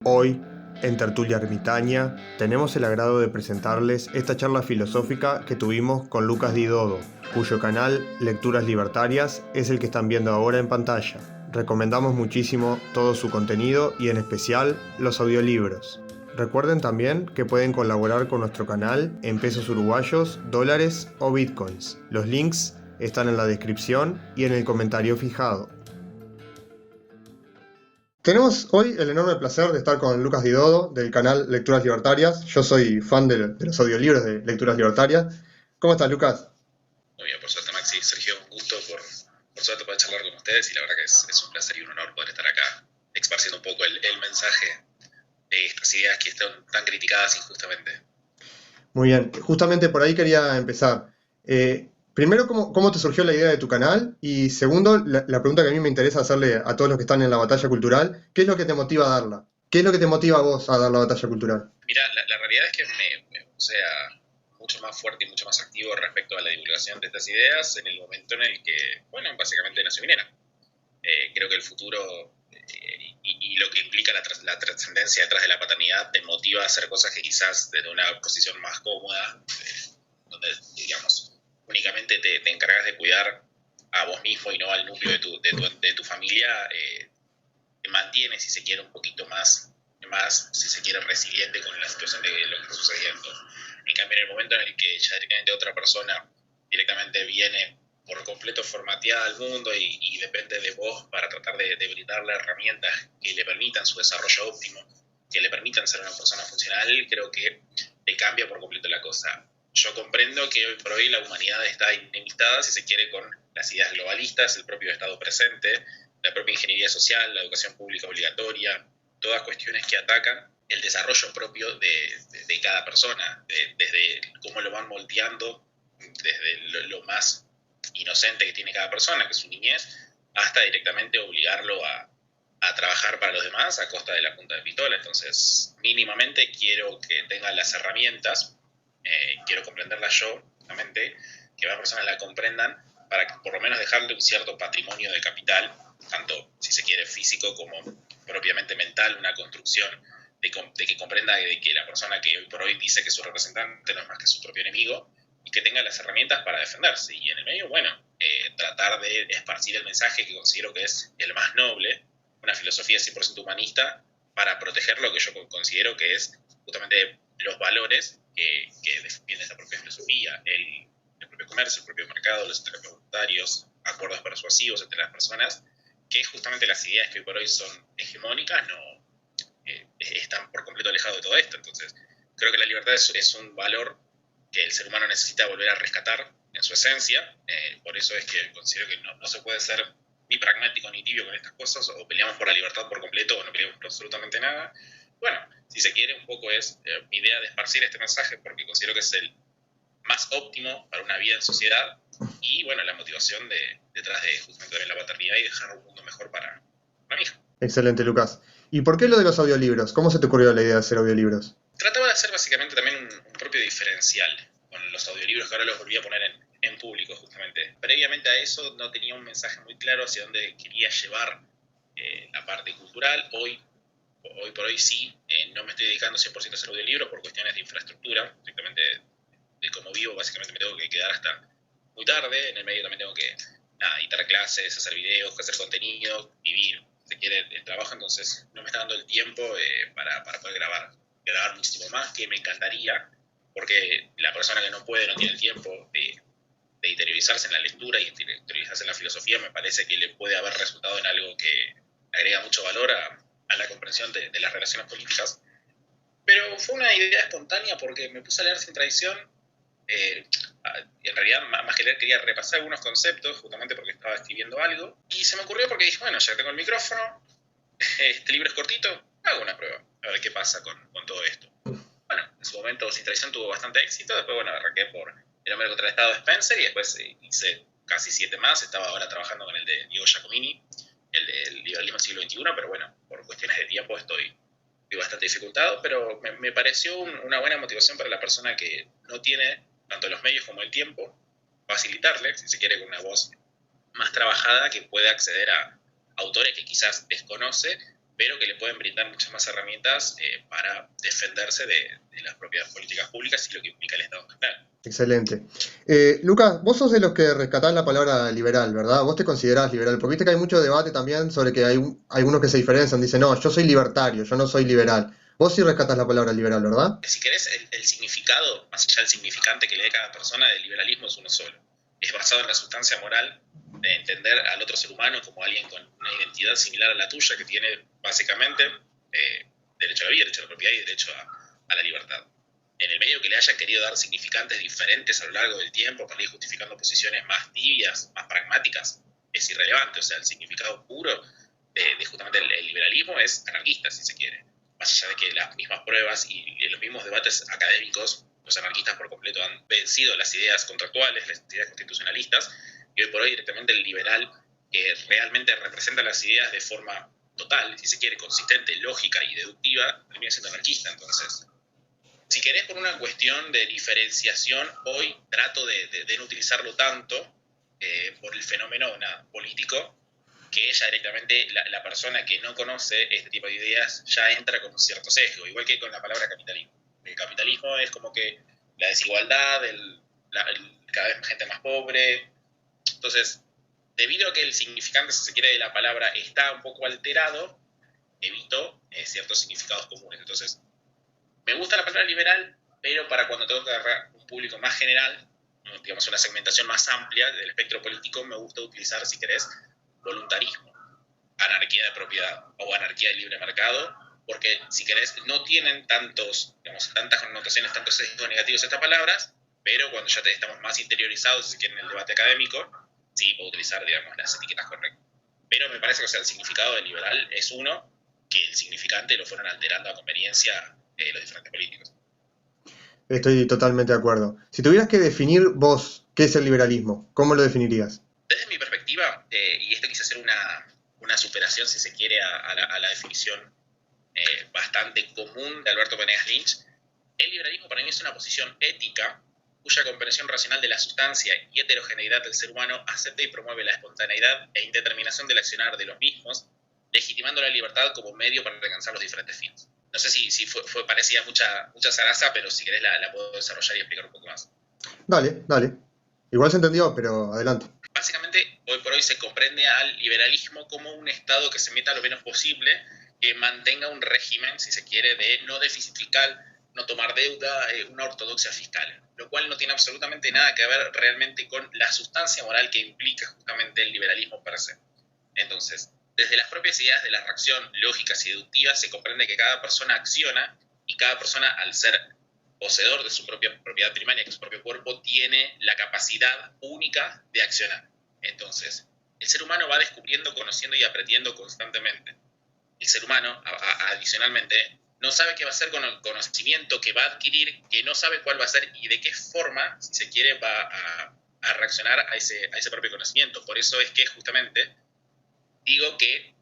Hoy, en Tertulia Ermitaña, tenemos el agrado de presentarles esta charla filosófica que tuvimos con Lucas Di Dodo, cuyo canal Lecturas Libertarias es el que están viendo ahora en pantalla. Recomendamos muchísimo todo su contenido y en especial los audiolibros. Recuerden también que pueden colaborar con nuestro canal en pesos uruguayos, dólares o bitcoins. Los links están en la descripción y en el comentario fijado. Tenemos hoy el enorme placer de estar con Lucas Di Dodo del canal Lecturas Libertarias. Yo soy fan de los audiolibros de Lecturas Libertarias. ¿Cómo estás, Lucas? Muy bien, por suerte, Maxi. Sergio, un gusto por suerte poder charlar con ustedes y la verdad que es un placer y un honor poder estar acá esparciendo un poco el mensaje de estas ideas que están tan criticadas injustamente. Muy bien, justamente por ahí quería empezar. Primero, ¿cómo te surgió la idea de tu canal? Y segundo, la pregunta que a mí me interesa hacerle a todos los que están en la batalla cultural, ¿qué es lo que te motiva a darla? ¿Qué es lo que te motiva a vos a dar la batalla cultural? Mira, la realidad es que me puse mucho más fuerte y mucho más activo respecto a la divulgación de estas ideas en el momento en el que, bueno, básicamente no se vinieron. Creo que el futuro y lo que implica la trascendencia detrás de la paternidad te motiva a hacer cosas que quizás desde una posición más cómoda, donde, digamos, únicamente te encargas de cuidar a vos mismo y no al núcleo de tu familia, te mantiene, si se quiere, un poquito más, si se quiere, resiliente con la situación de lo que está sucediendo. En cambio, en el momento en el que ya directamente otra persona directamente viene por completo formateada al mundo y depende de vos para tratar de brindarle herramientas que le permitan su desarrollo óptimo, que le permitan ser una persona funcional, creo que te cambia por completo la cosa. Yo comprendo que hoy por hoy la humanidad está enemistada, si se quiere, con las ideas globalistas, el propio Estado presente, la propia ingeniería social, la educación pública obligatoria, todas cuestiones que atacan el desarrollo propio de cada persona, desde cómo lo van moldeando, desde lo más inocente que tiene cada persona, que es su niñez, hasta directamente obligarlo a trabajar para los demás a costa de la punta de pistola. Entonces, mínimamente quiero que tenga las herramientas, quiero comprenderlas yo, justamente, que más personas la comprendan, para que por lo menos dejarle un cierto patrimonio de capital, tanto, si se quiere, físico como propiamente mental, una construcción de que comprenda de que la persona que hoy por hoy dice que es su representante no es más que su propio enemigo, y que tenga las herramientas para defenderse. Y en el medio, bueno, tratar de esparcir el mensaje que considero que es el más noble, una filosofía 100% humanista, para proteger lo que yo considero que es justamente los valores que defiende esta propia filosofía, el propio comercio, el propio mercado, los intercambios voluntarios, acuerdos persuasivos entre las personas, que justamente las ideas que hoy por hoy son hegemónicas no están por completo alejados de todo esto. Entonces, creo que la libertad es un valor que el ser humano necesita volver a rescatar en su esencia. Por eso es que considero que no se puede ser ni pragmático ni tibio con estas cosas, o peleamos por la libertad por completo o no peleamos por absolutamente nada. Bueno, si se quiere, un poco es mi idea de esparcir este mensaje, porque considero que es el más óptimo para una vida en sociedad, y bueno, la motivación detrás de justamente también la paternidad y dejar un mundo mejor para mi hija. Excelente, Lucas. ¿Y por qué lo de los audiolibros? ¿Cómo se te ocurrió la idea de hacer audiolibros? Trataba de hacer básicamente también un propio diferencial con los audiolibros, que ahora los volví a poner en público justamente. Previamente a eso no tenía un mensaje muy claro hacia dónde quería llevar la parte cultural. Hoy por hoy sí, no me estoy dedicando 100% a hacer audiolibros por cuestiones de infraestructura, directamente de cómo vivo. Básicamente me tengo que quedar hasta muy tarde, en el medio también tengo que editar clases, hacer videos, hacer contenido, vivir, si quiere, el trabajo. Entonces no me está dando el tiempo para poder grabar muchísimo más, que me encantaría, porque la persona que no puede, no tiene el tiempo de interiorizarse en la lectura y interiorizarse en la filosofía, me parece que le puede haber resultado en algo que agrega mucho valor a la comprensión de las relaciones políticas. Pero fue una idea espontánea porque me puse a leer sin tradición. En realidad, más que leer, quería repasar algunos conceptos, justamente porque estaba escribiendo algo, y se me ocurrió porque dije, bueno, ya tengo el micrófono, este libro es cortito, hago una prueba, a ver qué pasa con todo esto. Bueno, en su momento Sin Traición tuvo bastante éxito, después, bueno, arranqué por El Hombre contra el Estado de Spencer, y después hice casi 7 más. Estaba ahora trabajando con el de Diego Giacomini, el del liberalismo del siglo XXI, pero bueno, por cuestiones de tiempo estoy bastante dificultado, pero me pareció una buena motivación para la persona que no tiene tanto los medios como el tiempo, facilitarle, si se quiere, con una voz más trabajada, que puede acceder a autores que quizás desconoce, pero que le pueden brindar muchas más herramientas para defenderse de las propias políticas públicas y lo que implica el Estado en general. Excelente. Lucas, vos sos de los que rescatás la palabra liberal, ¿verdad? Vos te considerás liberal, porque viste que hay mucho debate también sobre que hay algunos que se diferencian, dicen, no, yo soy libertario, yo no soy liberal. Vos sí rescatás la palabra liberal, ¿verdad? Si querés, el significado, más allá del significante que le dé cada persona, del liberalismo es uno solo. Es basado en la sustancia moral de entender al otro ser humano como alguien con una identidad similar a la tuya, que tiene básicamente derecho a la vida, derecho a la propiedad y derecho a la libertad. En el medio que le hayan querido dar significantes diferentes a lo largo del tiempo, para ir justificando posiciones más tibias, más pragmáticas, es irrelevante. O sea, el significado puro de justamente el liberalismo es anarquista, si se quiere. Más allá de que las mismas pruebas y los mismos debates académicos, los anarquistas por completo han vencido las ideas contractuales, las ideas constitucionalistas, y hoy por hoy directamente el liberal, que realmente representa las ideas de forma total, si se quiere, consistente, lógica y deductiva, termina siendo anarquista. Entonces, si querés, por una cuestión de diferenciación, hoy trato de no utilizarlo tanto por el fenómeno político, que ella directamente, la persona que no conoce este tipo de ideas, ya entra con un cierto sesgo, igual que con la palabra capitalismo. El capitalismo es como que la desigualdad, cada vez más gente más pobre. Entonces, debido a que el significante, si se quiere, de la palabra está un poco alterado, evito ciertos significados comunes. Entonces, me gusta la palabra liberal, pero para cuando tengo que agarrar un público más general, digamos una segmentación más amplia del espectro político, me gusta utilizar, si querés, voluntarismo, anarquía de propiedad o anarquía de libre mercado, porque, si querés, no tienen tantas connotaciones, tantos sesgos negativos estas palabras, pero cuando ya estamos más interiorizados, si quieren, en el debate académico, sí puedo utilizar, digamos, las etiquetas correctas. Pero me parece que, o sea, el significado de liberal es uno, que el significante lo fueron alterando a conveniencia los diferentes políticos. Estoy totalmente de acuerdo. Si tuvieras que definir vos qué es el liberalismo, ¿cómo lo definirías? Desde mi perspectiva, y esto quise hacer una superación, si se quiere, a la definición bastante común de Alberto Venegas Lynch, el liberalismo para mí es una posición ética cuya comprensión racional de la sustancia y heterogeneidad del ser humano acepta y promueve la espontaneidad e indeterminación del accionar de los mismos, legitimando la libertad como medio para alcanzar los diferentes fines. No sé si parecía mucha zaraza, pero si querés la puedo desarrollar y explicar un poco más. Dale. Igual se entendió, pero adelante. Básicamente, hoy por hoy se comprende al liberalismo como un Estado que se meta lo menos posible, que mantenga un régimen, si se quiere, de no déficit fiscal, no tomar deuda, una ortodoxia fiscal, lo cual no tiene absolutamente nada que ver realmente con la sustancia moral que implica justamente el liberalismo per se. Entonces, desde las propias ideas de la reacción lógicas y deductivas se comprende que cada persona acciona y cada persona, al ser poseedor de su propia propiedad primaria, que es su propio cuerpo, tiene la capacidad única de accionar. Entonces, el ser humano va descubriendo, conociendo y aprendiendo constantemente. El ser humano, adicionalmente, no sabe qué va a hacer con el conocimiento que va a adquirir, que no sabe cuál va a ser y de qué forma, si se quiere, va a reaccionar a ese propio conocimiento. Por eso es que justamente digo que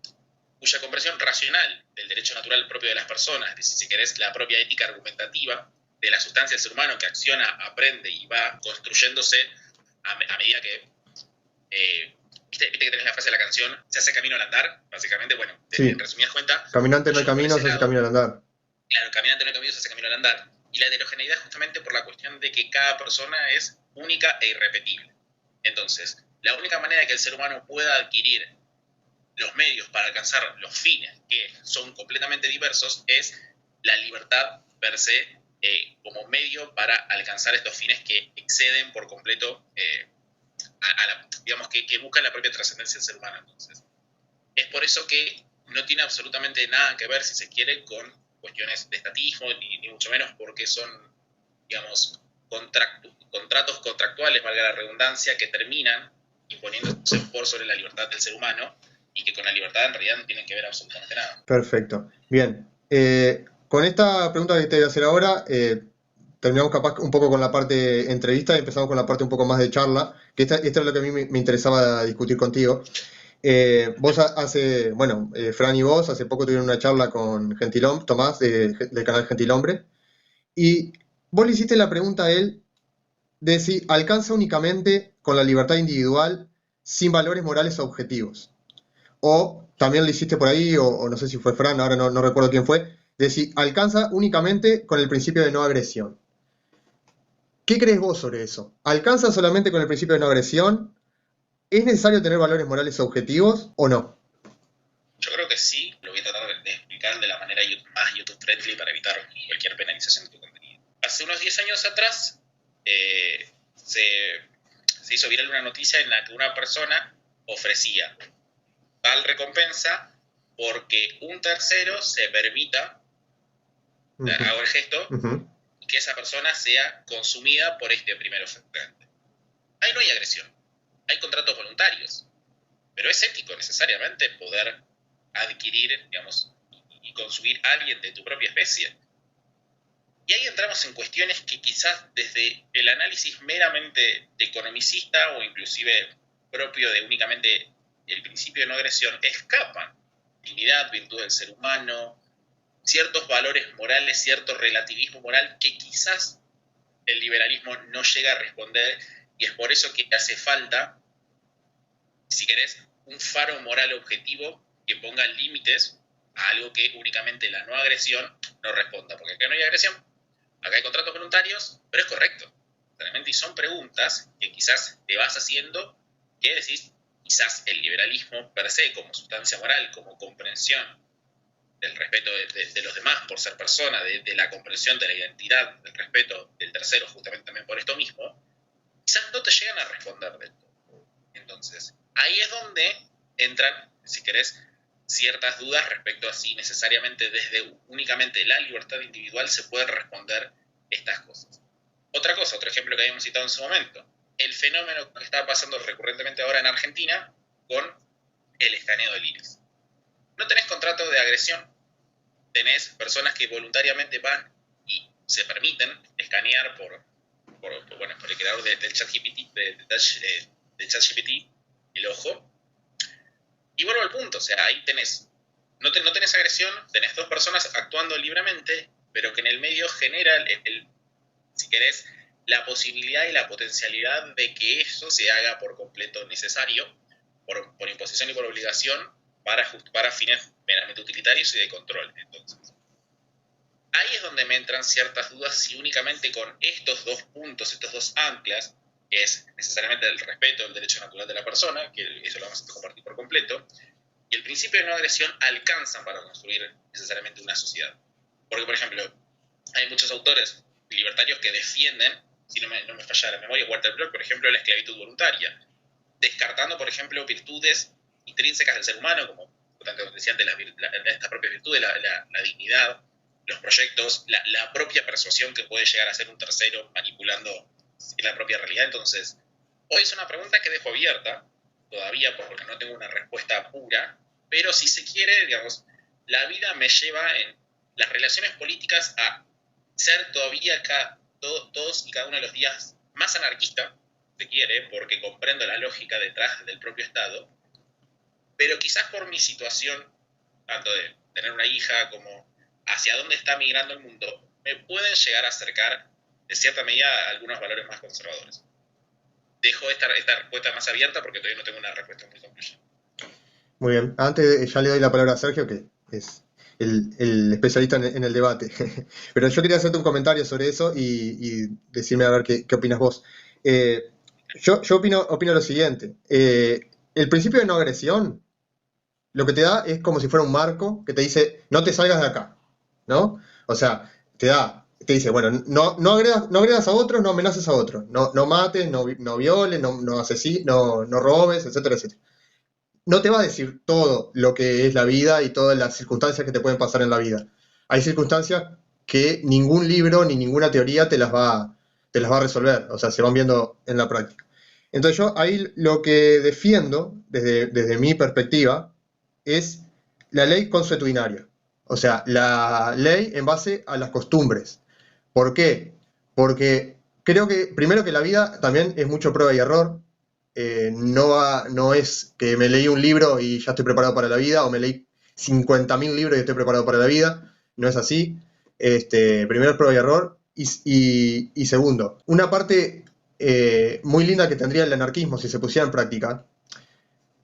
cuya comprensión racional del derecho natural propio de las personas, de, si se querés, la propia ética argumentativa de la sustancia del ser humano que acciona, aprende y va construyéndose a medida que ¿viste que tenés la frase de la canción? Se hace camino al andar, básicamente. Bueno, sí. En resumidas cuentas, caminante no hay camino, se hace camino al andar. Claro, caminante no hay camino, se hace camino al andar. Y la heterogeneidad justamente por la cuestión de que cada persona es única e irrepetible. Entonces, la única manera que el ser humano pueda adquirir los medios para alcanzar los fines, que son completamente diversos, es la libertad per se como medio para alcanzar estos fines que exceden por completo digamos que buscan la propia trascendencia del ser humano. Entonces, es por eso que no tiene absolutamente nada que ver, si se quiere, con cuestiones de estatismo, ni mucho menos, porque son, digamos, contratos contractuales, valga la redundancia, que terminan imponiéndose por sobre la libertad del ser humano y que con la libertad en realidad no tienen que ver absolutamente nada. Perfecto. Bien. Con esta pregunta que te voy a hacer ahora, terminamos capaz un poco con la parte entrevista y empezamos con la parte un poco más de charla, que esta es lo que a mí me interesaba discutir contigo. Vos Fran y vos hace poco tuvieron una charla con Tomás del canal Gentilhombre, y vos le hiciste la pregunta a él de si alcanza únicamente con la libertad individual sin valores morales objetivos. O también lo hiciste por ahí, o no sé si fue Fran, ahora no recuerdo quién fue, de decir, alcanza únicamente con el principio de no agresión. ¿Qué crees vos sobre eso? ¿Alcanza solamente con el principio de no agresión? ¿Es necesario tener valores morales objetivos o no? Yo creo que sí, lo voy a tratar de explicar de la manera más YouTube-friendly para evitar cualquier penalización de tu contenido. Hace unos 10 años atrás se hizo viral una noticia en la que una persona ofrecía tal recompensa porque un tercero se permita, hago el gesto, que esa persona sea consumida por este primer ofertante. Ahí no hay agresión, hay contratos voluntarios, pero es ético necesariamente poder adquirir, digamos, y consumir a alguien de tu propia especie. Y ahí entramos en cuestiones que quizás desde el análisis meramente economicista o inclusive propio de únicamente el principio de no agresión escapan. Dignidad, virtud del ser humano, ciertos valores morales, cierto relativismo moral que quizás el liberalismo no llega a responder, y es por eso que hace falta, si querés, un faro moral objetivo que ponga límites a algo que únicamente la no agresión no responda. Porque acá no hay agresión, acá hay contratos voluntarios, pero es correcto. Realmente, y son preguntas que quizás te vas haciendo, que decís, quizás el liberalismo per se, como sustancia moral, como comprensión del respeto de los demás por ser persona, de la comprensión de la identidad, del respeto del tercero, justamente también por esto mismo, quizás no te llegan a responder del todo. Entonces, ahí es donde entran, si querés, ciertas dudas respecto a si necesariamente desde únicamente la libertad individual se pueden responder estas cosas. Otra cosa, otro ejemplo que habíamos citado en su momento, el fenómeno que está pasando recurrentemente ahora en Argentina con el escaneo del iris. No tenés contrato de agresión, tenés personas que voluntariamente van y se permiten escanear por el creador del ChatGPT, del ChatGPT, el ojo. Y vuelvo al punto, o sea, ahí tenés, no tenés agresión, tenés dos personas actuando libremente, pero que en el medio genera, si querés, la posibilidad y la potencialidad de que eso se haga por completo necesario, por imposición y por obligación, para fines meramente utilitarios y de control. Entonces, ahí es donde me entran ciertas dudas si únicamente con estos dos puntos, estos dos anclas, que es necesariamente el respeto del derecho natural de la persona, que eso lo vamos a compartir por completo, y el principio de no agresión alcanzan para construir necesariamente una sociedad. Porque, por ejemplo, hay muchos autores libertarios que defienden, si no me falla la memoria, Walter Block, por ejemplo, la esclavitud voluntaria, descartando, por ejemplo, virtudes intrínsecas del ser humano, como decía antes, estas propias virtudes, la dignidad, los proyectos, la propia persuasión que puede llegar a ser un tercero manipulando la propia realidad. Entonces, hoy es una pregunta que dejo abierta, todavía porque no tengo una respuesta pura, pero si se quiere, digamos, la vida me lleva en las relaciones políticas a ser todavía todos y cada uno de los días más anarquista, se quiere, porque comprendo la lógica detrás del propio Estado, pero quizás por mi situación, tanto de tener una hija como hacia dónde está migrando el mundo, me pueden llegar a acercar de cierta medida a algunos valores más conservadores. Dejo esta respuesta más abierta porque todavía no tengo una respuesta muy conclusiva. Muy bien, antes ya le doy la palabra a Sergio, que es el especialista en el debate. Pero yo quería hacerte un comentario sobre eso y decirme a ver qué opinas vos. Yo opino lo siguiente. El principio de no agresión lo que te da es como si fuera un marco que te dice, no te salgas de acá, ¿no? O sea, te dice, bueno, no agredas a otros, no amenaces a otros, no mates, no violes, no asesines, no robes, etcétera, etcétera. No te va a decir todo lo que es la vida y todas las circunstancias que te pueden pasar en la vida. Hay circunstancias que ningún libro ni ninguna teoría te las va a resolver, o sea, se van viendo en la práctica. Entonces yo ahí lo que defiendo, desde mi perspectiva, es la ley consuetudinaria, o sea, la ley en base a las costumbres. ¿Por qué? Porque creo que, primero, que la vida también es mucho prueba y error. No es que me leí un libro y ya estoy preparado para la vida, o me leí 50.000 libros y estoy preparado para la vida. No es así. Primero es prueba y error. Y segundo, una parte muy linda que tendría el anarquismo si se pusiera en práctica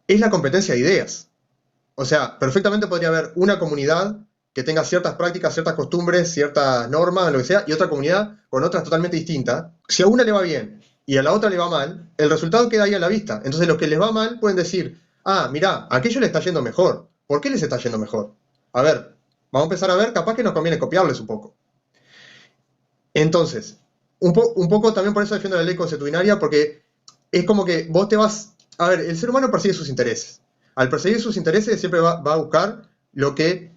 es la competencia de ideas. O sea, perfectamente podría haber una comunidad que tenga ciertas prácticas, ciertas costumbres, ciertas normas, lo que sea, y otra comunidad con otras totalmente distintas. Si a una le va bien y a la otra le va mal, el resultado queda ahí a la vista. Entonces los que les va mal pueden decir, ah, mirá, a aquello le está yendo mejor. ¿Por qué les está yendo mejor? A ver, vamos a empezar a ver, capaz que nos conviene copiarles un poco. Entonces, un poco también por eso defiendo la ley consuetudinaria, porque es como que vos te vas... A ver, el ser humano persigue sus intereses. Al perseguir sus intereses siempre va a buscar lo que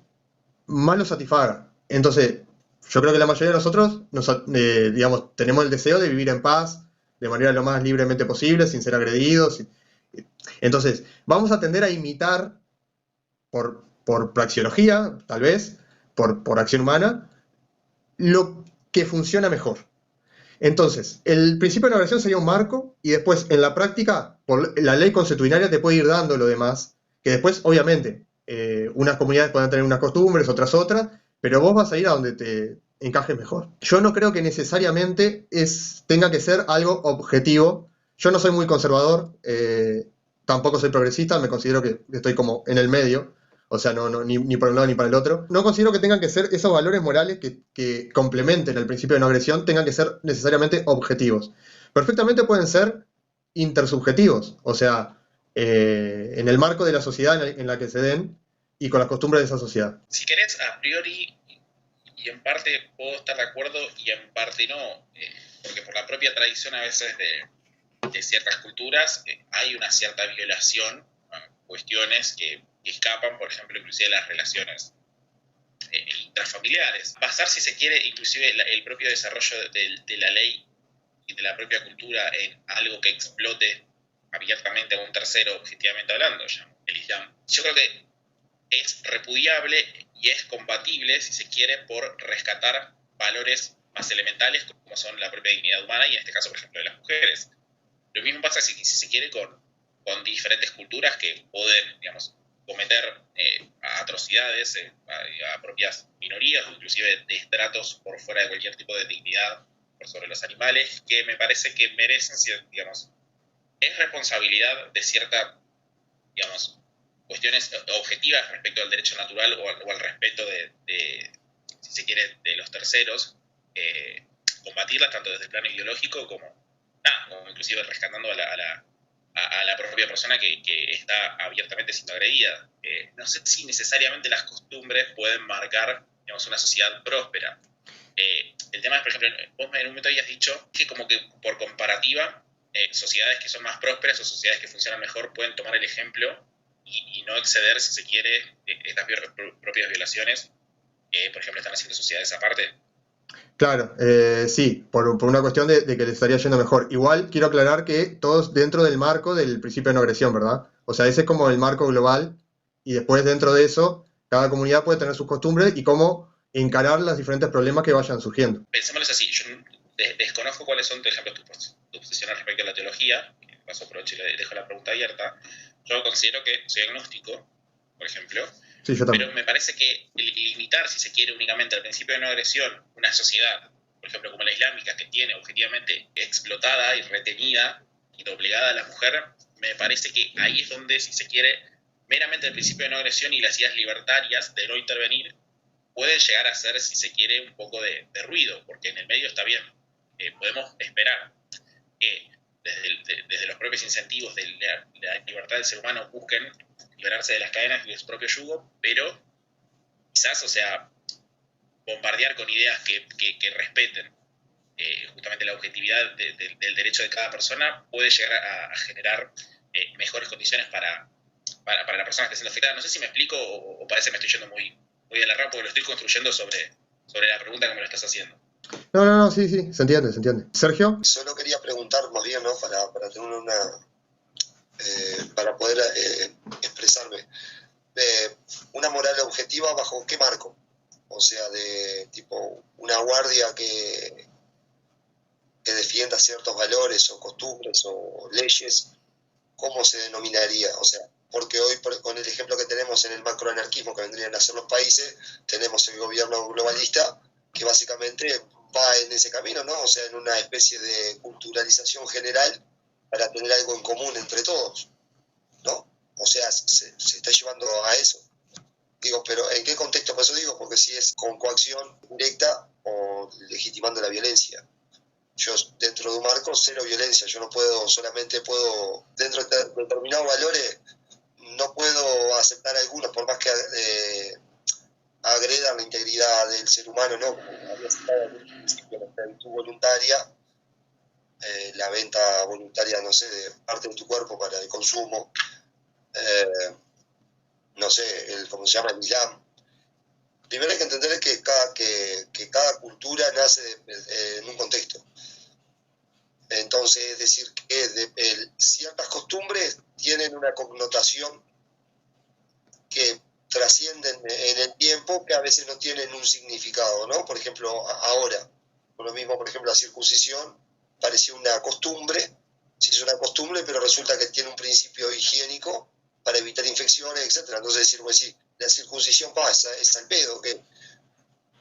más lo satisfaga. Entonces, yo creo que la mayoría de nosotros, digamos, tenemos el deseo de vivir en paz, de manera lo más libremente posible, sin ser agredidos. Entonces, vamos a tender a imitar por praxeología, tal vez, por acción humana, lo que funciona mejor. Entonces, el principio de la oración sería un marco y después en la práctica, por la ley consuetudinaria te puede ir dando lo demás, que después, obviamente, unas comunidades pueden tener unas costumbres, otras, pero vos vas a ir a donde te encajes mejor. Yo no creo que necesariamente tenga que ser algo objetivo. Yo no soy muy conservador, tampoco soy progresista, me considero que estoy como en el medio, o sea, ni por un lado ni para el otro. No considero que tengan que ser esos valores morales que complementen el principio de no agresión, tengan que ser necesariamente objetivos. Perfectamente pueden ser intersubjetivos, o sea, en el marco de la sociedad en la que se den y con las costumbres de esa sociedad. Si querés, a priori, y en parte puedo estar de acuerdo y en parte no, porque por la propia tradición a veces de ciertas culturas hay una cierta violación a cuestiones que escapan, por ejemplo, inclusive las relaciones intrafamiliares. Basar, si se quiere, inclusive el propio desarrollo de la ley y de la propia cultura en algo que explote abiertamente a un tercero, objetivamente hablando, el Islam. Yo creo que es repudiable y es compatible, si se quiere, por rescatar valores más elementales como son la propia dignidad humana y en este caso, por ejemplo, de las mujeres. Lo mismo pasa, si se quiere, con diferentes culturas que pueden, digamos, cometer atrocidades a propias minorías o inclusive destratos por fuera de cualquier tipo de dignidad por sobre los animales, que me parece que merecen, digamos, es responsabilidad de cierta, digamos, cuestiones objetivas respecto al derecho natural o al respeto si se quiere, de los terceros, combatirlas tanto desde el plano ideológico como inclusive rescatando a la propia persona que está abiertamente siendo agredida. No sé si necesariamente las costumbres pueden marcar, digamos, una sociedad próspera. El tema es, por ejemplo, vos en un momento habías dicho que como que por comparativa, sociedades que son más prósperas o sociedades que funcionan mejor pueden tomar el ejemplo y no exceder, si se quiere, estas propias violaciones. Por ejemplo, están haciendo sociedades aparte. Claro, sí, por una cuestión de que le estaría yendo mejor. Igual quiero aclarar que todos dentro del marco del principio de no agresión, ¿verdad? O sea, ese es como el marco global y después dentro de eso, cada comunidad puede tener sus costumbres y cómo encarar los diferentes problemas que vayan surgiendo. Pensémoslo así, yo desconozco cuáles son, por ejemplo, tus posiciones respecto a la teología, paso aprovecho y le dejo la pregunta abierta. Yo considero que soy agnóstico, por ejemplo, Sí, yo también. pero me parece que limitar, si se quiere, únicamente al principio de no agresión una sociedad, por ejemplo, como la islámica, que tiene objetivamente explotada y retenida y doblegada a la mujer, me parece que ahí es donde, si se quiere, meramente el principio de no agresión y las ideas libertarias de no intervenir pueden llegar a ser, si se quiere, un poco de ruido, porque en el medio está bien. Podemos esperar que desde los propios incentivos de la libertad del ser humano busquen liberarse de las cadenas y de su propio yugo, pero quizás, o sea, bombardear con ideas que respeten justamente la objetividad del derecho de cada persona puede llegar a generar mejores condiciones para la persona que está siendo afectada. No sé si me explico o parece que me estoy yendo muy a la rama porque lo estoy construyendo sobre la pregunta que me lo estás haciendo. No, sí, se entiende, se entiende. ¿Sergio? Solo quería preguntar más bien, ¿no? Para tener para poder expresarme. Una moral objetiva, ¿bajo qué marco? O sea, de tipo una guardia que defienda ciertos valores o costumbres o leyes, ¿cómo se denominaría? O sea, porque hoy con el ejemplo que tenemos en el macroanarquismo que vendrían a ser los países, tenemos el gobierno globalista que básicamente va en ese camino, ¿no? O sea, en una especie de culturalización general para tener algo en común entre todos, ¿no? O sea, se está llevando a eso. Digo, pero ¿en qué contexto? Por eso digo, porque si es con coacción directa o legitimando la violencia. Yo dentro de un marco, cero violencia. Yo no puedo, solamente puedo, dentro de determinados valores, no puedo aceptar algunos, por más que agredan la integridad del ser humano, ¿no? Como había citado al principio, la esclavitud voluntaria, la venta voluntaria, no sé, de parte de tu cuerpo para el consumo, no sé, ¿cómo se llama? El Islam. Primero hay que entender que cada cultura nace en un contexto. Entonces, es decir, que ciertas costumbres tienen una connotación que trascienden en el tiempo, que a veces no tienen un significado, ¿no? Por ejemplo, ahora, por lo mismo, por ejemplo, la circuncisión parecía una costumbre, sí es una costumbre, pero resulta que tiene un principio higiénico para evitar infecciones, etcétera. Entonces decir, pues sí, la circuncisión pasa, es al pedo, que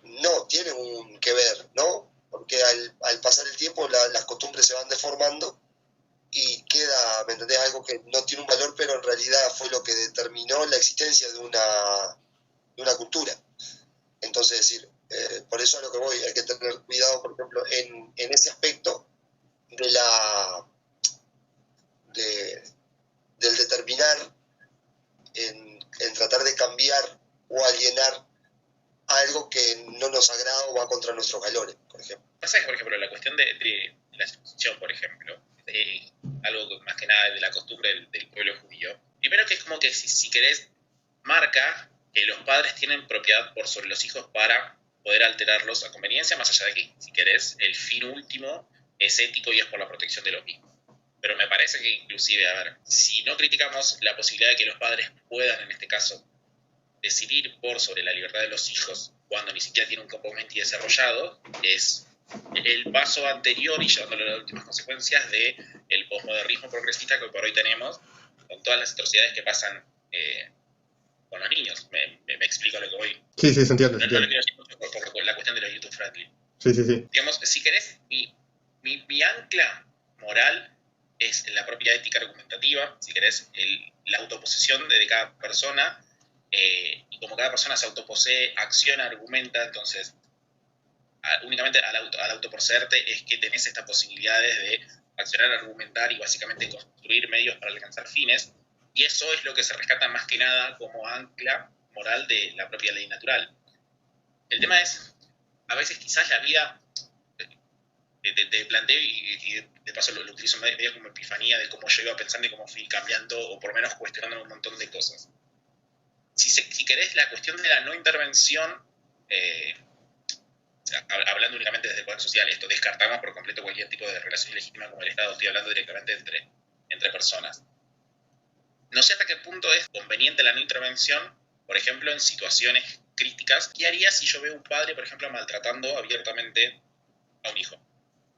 no tiene un que ver, ¿no? Porque al pasar el tiempo las costumbres se van deformando y queda, ¿me entendés? Algo que no tiene un valor, pero en realidad fue lo que determinó la existencia de una cultura. Entonces, es decir, por eso a lo que voy, hay que tener cuidado, por ejemplo, en ese aspecto del determinar, en tratar de cambiar o alienar algo que no nos agrada o va contra nuestros valores, por ejemplo. Pasa que, por ejemplo, la cuestión de la circuncisión, por ejemplo, algo que más que nada de la costumbre del pueblo judío, primero que es como que si querés, marca que los padres tienen propiedad por sobre los hijos para poder alterarlos a conveniencia, más allá de que, si querés, el fin último es ético y es por la protección de los mismos. Pero me parece que inclusive, a ver, si no criticamos la posibilidad de que los padres puedan, en este caso, decidir por sobre la libertad de los hijos cuando ni siquiera tiene un componente desarrollado, es el paso anterior y llevándolo a las últimas consecuencias del posmodernismo progresista que hoy por hoy tenemos, con todas las atrocidades que pasan con los niños. Me explico a lo que voy. Sí, se entiende. No lo quiero decir mucho por la cuestión de los YouTube friendly. Sí. Digamos, si querés, mi ancla moral es la propia ética argumentativa, si querés, la autoposición de cada persona, y como cada persona se autoposee, acciona, argumenta, entonces únicamente al autoposeerte es que tenés estas posibilidades de accionar, argumentar y básicamente construir medios para alcanzar fines, y eso es lo que se rescata más que nada como ancla moral de la propia ley natural. El tema es, a veces quizás la vida te planteo y de paso lo utilizo medio como epifanía de cómo yo iba pensando y cómo fui cambiando o por lo menos cuestionando un montón de cosas. Si querés, la cuestión de la no intervención, o sea, hablando únicamente desde el poder social, esto descartamos por completo cualquier tipo de relación ilegítima con el Estado, estoy hablando directamente entre personas. No sé hasta qué punto es conveniente la no intervención, por ejemplo, en situaciones críticas. ¿Qué haría si yo veo a un padre, por ejemplo, maltratando abiertamente a un hijo?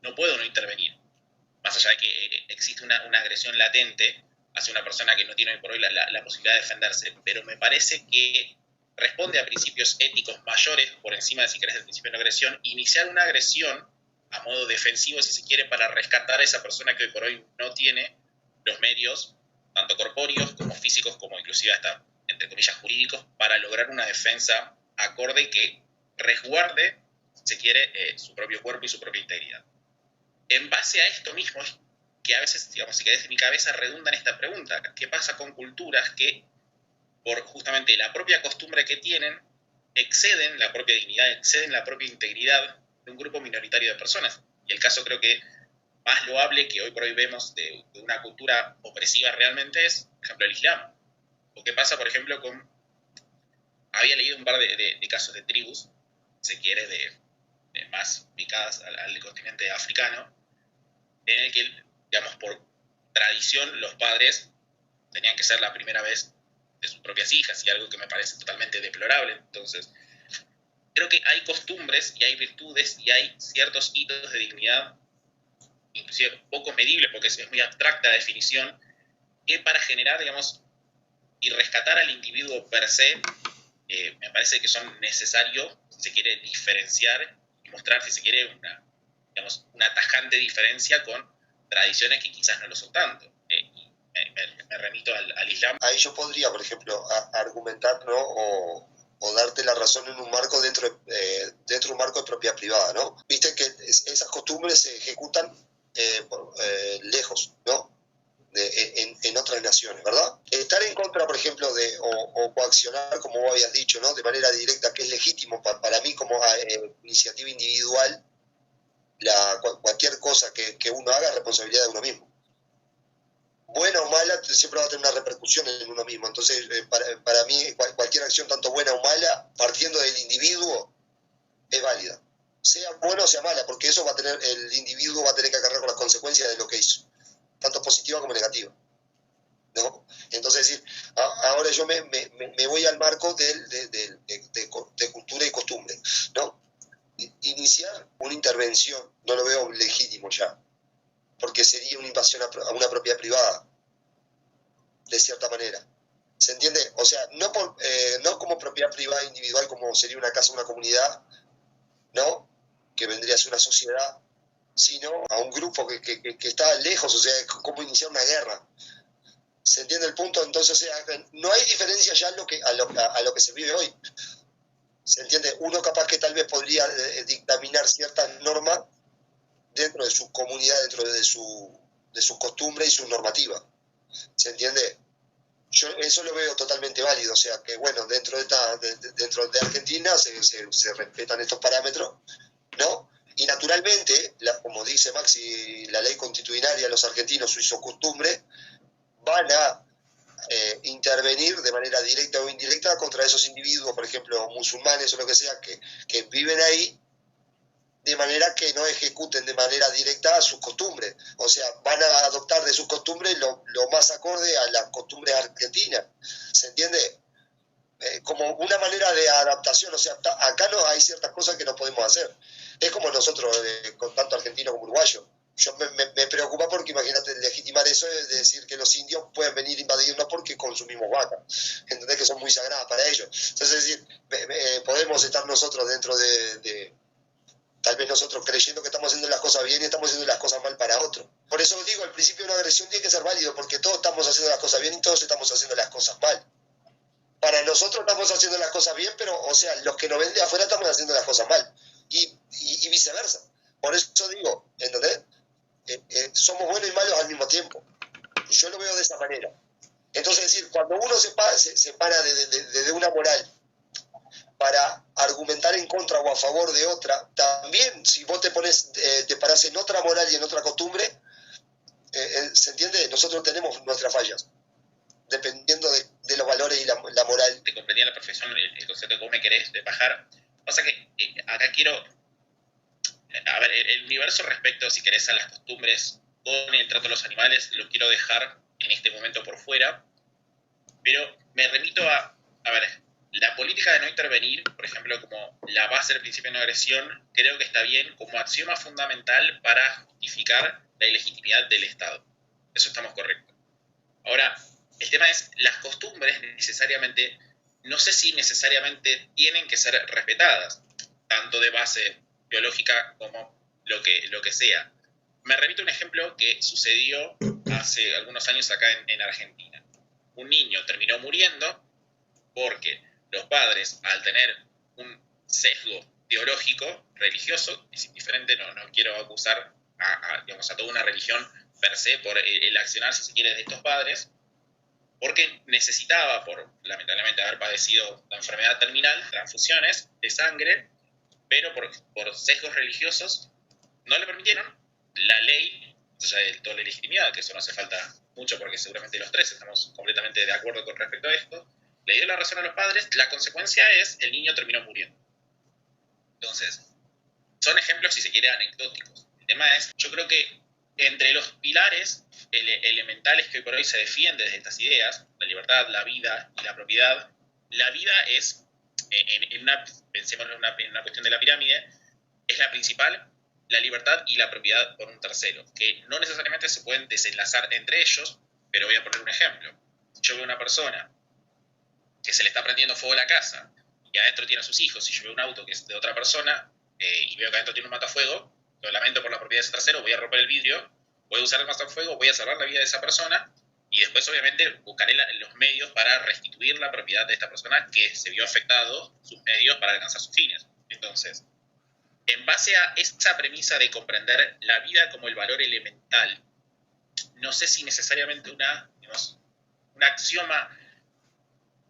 No puedo no intervenir, más allá de que existe una agresión latente hacia una persona que no tiene hoy por hoy la posibilidad de defenderse, pero me parece que responde a principios éticos mayores por encima de, si querés, el principio de no agresión, iniciar una agresión a modo defensivo, si se quiere, para rescatar a esa persona que hoy por hoy no tiene los medios, tanto corpóreos como físicos, como inclusive hasta, entre comillas, jurídicos, para lograr una defensa acorde que resguarde, si se quiere, su propio cuerpo y su propia integridad. En base a esto mismo es que a veces, digamos, si querés, en mi cabeza redunda en esta pregunta: ¿qué pasa con culturas que, por justamente la propia costumbre que tienen, exceden la propia dignidad, exceden la propia integridad de un grupo minoritario de personas? Y el caso, creo que más loable que hoy por hoy vemos de una cultura opresiva realmente es, por ejemplo, el Islam. O qué pasa, por ejemplo, había leído un par de casos de tribus, si se quiere, de más ubicadas al continente africano, en el que, digamos, por tradición, los padres tenían que ser la primera vez de sus propias hijas, y algo que me parece totalmente deplorable. Entonces, creo que hay costumbres y hay virtudes y hay ciertos hitos de dignidad, inclusive poco medibles, porque es muy abstracta la definición, que para generar, digamos, y rescatar al individuo per se, me parece que son necesarios, si se quiere, diferenciar y mostrar, si se quiere, una tajante diferencia con tradiciones que quizás no lo son tanto. me remito al Islam. Ahí yo podría, por ejemplo, argumentar, ¿no? O darte la razón en un marco dentro de un marco de propiedad privada, ¿no? Viste que esas costumbres se ejecutan lejos, ¿no? En otras naciones, ¿verdad? Estar en contra, por ejemplo, o coaccionar, como vos habías dicho, ¿no? De manera directa, que es legítimo para mí como iniciativa individual, cualquier cosa que uno haga es responsabilidad de uno mismo. Buena o mala, siempre va a tener una repercusión en uno mismo. Entonces, para mí, cualquier acción, tanto buena o mala, partiendo del individuo, es válida. Sea buena o sea mala, porque eso el individuo va a tener que cargar con las consecuencias de lo que hizo, tanto positiva como negativa, ¿no? Entonces, decir, ahora yo me voy al marco de cultura y costumbre, ¿no? Iniciar una intervención no lo veo legítimo ya, porque sería una invasión a una propiedad privada, de cierta manera. ¿Se entiende? O sea, no como propiedad privada individual, como sería una casa, una comunidad, ¿no? Que vendría a ser una sociedad, sino a un grupo que está lejos, o sea, es como iniciar una guerra. ¿Se entiende el punto? Entonces, o sea, no hay diferencia ya a lo que se vive hoy. ¿Se entiende? Uno capaz que tal vez podría dictaminar ciertas normas dentro de su comunidad, dentro de sus costumbres y sus normativas. ¿Se entiende? Yo eso lo veo totalmente válido, o sea que bueno, dentro de Argentina se respetan estos parámetros, ¿no? Y naturalmente, como dice Maxi, la ley constitucionaria, los argentinos, sus costumbres, van a intervenir de manera directa o indirecta contra esos individuos, por ejemplo, musulmanes o lo que sea, que viven ahí, de manera que no ejecuten de manera directa sus costumbres. O sea, van a adoptar de sus costumbres lo más acorde a las costumbres argentinas. ¿Se entiende? Como una manera de adaptación. O sea, acá no hay ciertas cosas que no podemos hacer. Es como nosotros, con tanto argentino como uruguayo. Yo me preocupa porque, imagínate, legitimar eso es decir que los indios pueden venir a invadirnos porque consumimos vaca. ¿Entendés? Que son muy sagradas para ellos. Entonces, es decir, podemos estar nosotros dentro tal vez nosotros creyendo que estamos haciendo las cosas bien y estamos haciendo las cosas mal para otros. Por eso digo, el principio de una agresión tiene que ser válido, porque todos estamos haciendo las cosas bien y todos estamos haciendo las cosas mal. Para nosotros estamos haciendo las cosas bien, pero, o sea, los que nos ven de afuera estamos haciendo las cosas mal. Y viceversa. Por eso digo, ¿entendés? Somos buenos y malos al mismo tiempo. Yo lo veo de esa manera. Entonces, es decir, cuando uno se para de una moral para argumentar en contra o a favor de otra, también si vos te parás en otra moral y en otra costumbre, ¿se entiende? Nosotros tenemos nuestras fallas, dependiendo de los valores y la moral. Te comprendí a la perfección el concepto que vos me querés bajar. Pasa que acá quiero... A ver, el universo respecto, si querés, a las costumbres con el trato de los animales, lo quiero dejar en este momento por fuera, pero me remito a ver, la política de no intervenir, por ejemplo, como la base del principio de no agresión, creo que está bien como axioma fundamental para justificar la ilegitimidad del Estado. Eso estamos correctos. Ahora, el tema es, las costumbres necesariamente, no sé si necesariamente tienen que ser respetadas, tanto de base biológica como lo que sea. Me remito a un ejemplo que sucedió hace algunos años acá en Argentina. Un niño terminó muriendo porque los padres, al tener un sesgo teológico, religioso, es indiferente, no quiero acusar a toda una religión per se por el accionar, si se quiere, de estos padres, porque necesitaba, por lamentablemente haber padecido la enfermedad terminal, transfusiones de sangre, pero por sesgos religiosos no le permitieron. La ley, o sea, de toda la legitimidad, que eso no hace falta mucho porque seguramente los tres estamos completamente de acuerdo con respecto a esto, le dio la razón a los padres, la consecuencia es el niño terminó muriendo. Entonces, son ejemplos, si se quiere, anecdóticos. El tema es, yo creo que entre los pilares elementales que hoy por hoy se defienden desde estas ideas, la libertad, la vida y la propiedad, la vida es, pensemos en una cuestión de la pirámide, es la principal, la libertad y la propiedad por un tercero, que no necesariamente se pueden desenlazar entre ellos, pero voy a poner un ejemplo. Si yo veo una persona que se le está prendiendo fuego a la casa y adentro tiene a sus hijos, y yo veo un auto que es de otra persona y veo que adentro tiene un matafuego, lo lamento por la propiedad de ese tercero, voy a romper el vidrio, voy a usar el matafuego, voy a salvar la vida de esa persona Y después, obviamente, buscaré los medios para restituir la propiedad de esta persona que se vio afectado, sus medios para alcanzar sus fines. Entonces, en base a esa premisa de comprender la vida como el valor elemental, no sé si necesariamente un axioma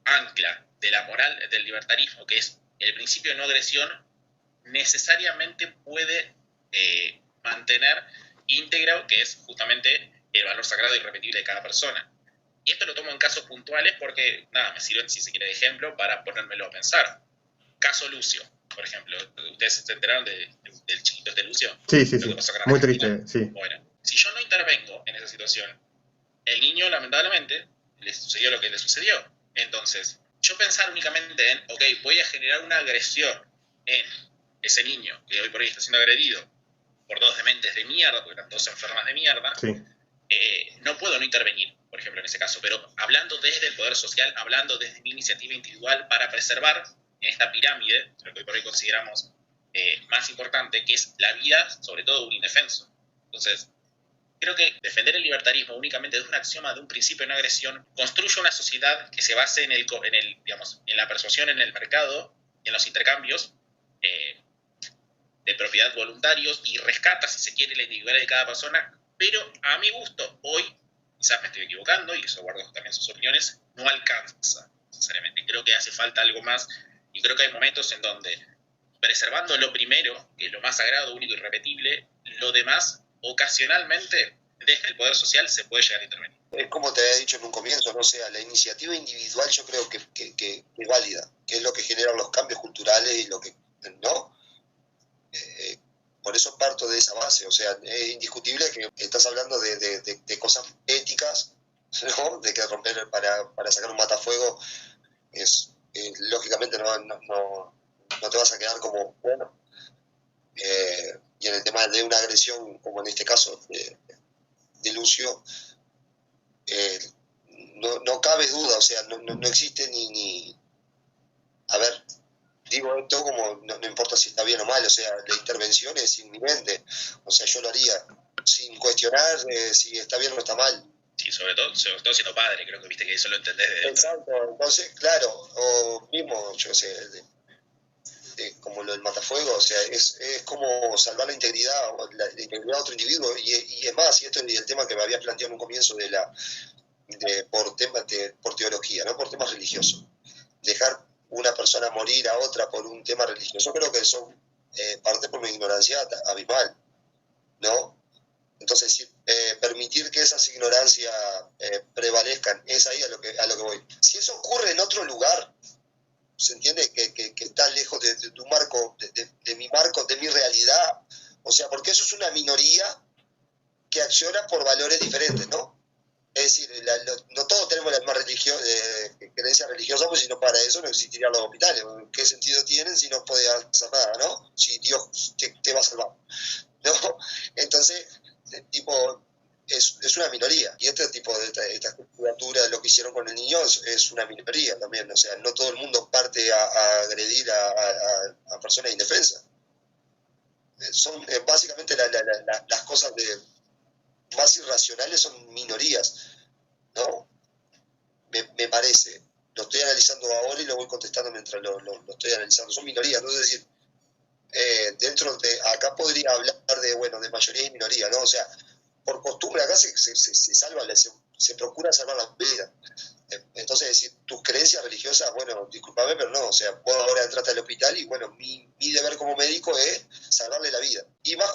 ancla de la moral del libertarismo, que es el principio de no agresión, necesariamente puede mantener íntegro, que es justamente el valor sagrado e irrepetible de cada persona. Y esto lo tomo en casos puntuales porque, nada, me sirven, si se quiere, de ejemplo para ponérmelo a pensar. Caso Lucio, por ejemplo. ¿Ustedes se enteraron del chiquito de Lucio? Sí, sí, Lo que sí. pasó con Muy Argentina. triste, sí. Bueno, si yo no intervengo en esa situación, el niño, lamentablemente, le sucedió lo que le sucedió. Entonces, yo pensar únicamente en, ok, voy a generar una agresión en ese niño que hoy por hoy está siendo agredido por dos dementes de mierda, porque eran dos enfermas de mierda, Sí. no puedo no intervenir, por ejemplo, en ese caso, pero hablando desde el poder social, hablando desde mi iniciativa individual para preservar en esta pirámide, lo que hoy por hoy consideramos más importante, que es la vida, sobre todo, de un indefenso. Entonces, creo que defender el libertarismo únicamente de un axioma, de un principio de no agresión, construye una sociedad que se base en la persuasión en el mercado y en los intercambios de propiedad voluntarios y rescata, si se quiere, la individualidad de cada persona, pero a mi gusto, hoy, quizás me estoy equivocando, y eso guardo también sus opiniones, no alcanza necesariamente. Creo que hace falta algo más, y creo que hay momentos en donde, preservando lo primero, que es lo más sagrado, único y irrepetible, lo demás, ocasionalmente, desde el poder social, se puede llegar a intervenir. Es como te había dicho en un comienzo, ¿no? O sea, la iniciativa individual yo creo que es válida, que es lo que genera los cambios culturales y lo que, ¿no? Por eso parto de esa base, o sea, es indiscutible que estás hablando de cosas éticas, ¿no? De que romper para sacar un matafuego lógicamente no te vas a quedar como, bueno, y en el tema de una agresión, como en este caso de Lucio, no cabe duda, o sea, no existe ni a ver, digo esto como no importa si está bien o mal, o sea, la intervención es inminente, o sea, yo lo haría sin cuestionar si está bien o está mal. Sí, sobre todo siendo padre, creo que viste que eso lo entendés de... Exacto, entonces, claro, o mismo, yo sé, como lo del matafuego, o sea, es como salvar la integridad integridad de otro individuo, y es más, y esto es el tema que me había planteado en un comienzo por teología, no por temas religiosos. Dejar una persona morir a otra por un tema religioso, creo que son parte por una ignorancia abismal, ¿no? Entonces, permitir que esas ignorancias prevalezcan, es ahí a lo que voy. Si eso ocurre en otro lugar, ¿se entiende? Que está lejos de tu marco, de mi marco, de mi realidad, o sea, porque eso es una minoría que acciona por valores diferentes, ¿no? Es decir, no todos tenemos la misma creencia religiosa, pues si no para eso no existirían los hospitales. ¿Qué sentido tienen si no podés hacer nada, no? Si Dios te va a salvar, ¿no? Entonces, tipo, es una minoría. Y este tipo de esta criatura, lo que hicieron con el niño, es una minoría también. O sea, no todo el mundo parte a agredir a personas indefensas. Son básicamente las cosas más irracionales son minorías, ¿no? Me parece. Lo estoy analizando ahora y lo voy contestando mientras lo estoy analizando. Son minorías, ¿no? Es decir, dentro de acá podría hablar de mayoría y minoría, ¿no? O sea, por costumbre acá se salva, se procura salvar las vidas. Entonces, decir, tus creencias religiosas, bueno, discúlpame, pero no, o sea, vos ahora entraste al hospital y bueno, mi deber como médico es salvarle la vida. Y más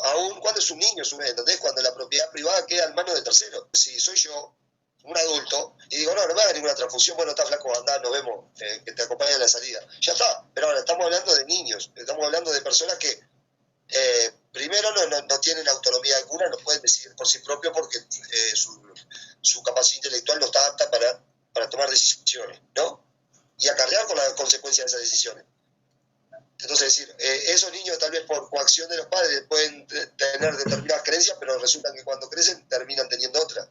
aún cuando es un niño, ¿entendés? Cuando la propiedad privada queda en manos del tercero. Si soy yo, un adulto, y digo, no me hagas ninguna transfusión, bueno, está flaco, andá, nos vemos, que te acompañe a la salida. Ya está, pero ahora estamos hablando de niños, estamos hablando de personas que primero no tienen autonomía alguna, no pueden decidir por sí propios porque su capacidad intelectual no está apta para tomar decisiones, ¿no? Y acarrear con las consecuencias de esas decisiones. Entonces, es decir, esos niños tal vez por coacción de los padres pueden tener determinadas creencias, pero resulta que cuando crecen terminan teniendo otras.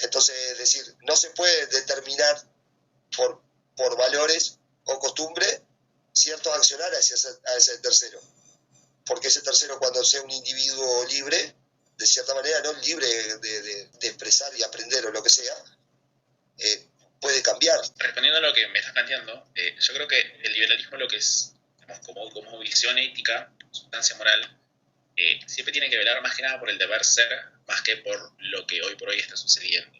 Entonces, es decir, no se puede determinar por valores o costumbre ciertos accionar hacia ese tercero. Porque ese tercero, cuando sea un individuo libre, de cierta manera, ¿no?, libre de expresar y aprender o lo que sea, puede cambiar. Respondiendo a lo que me estás planteando, yo creo que el liberalismo lo que es, digamos, como visión ética, sustancia moral, siempre tiene que velar más que nada por el deber ser, más que por lo que hoy por hoy está sucediendo.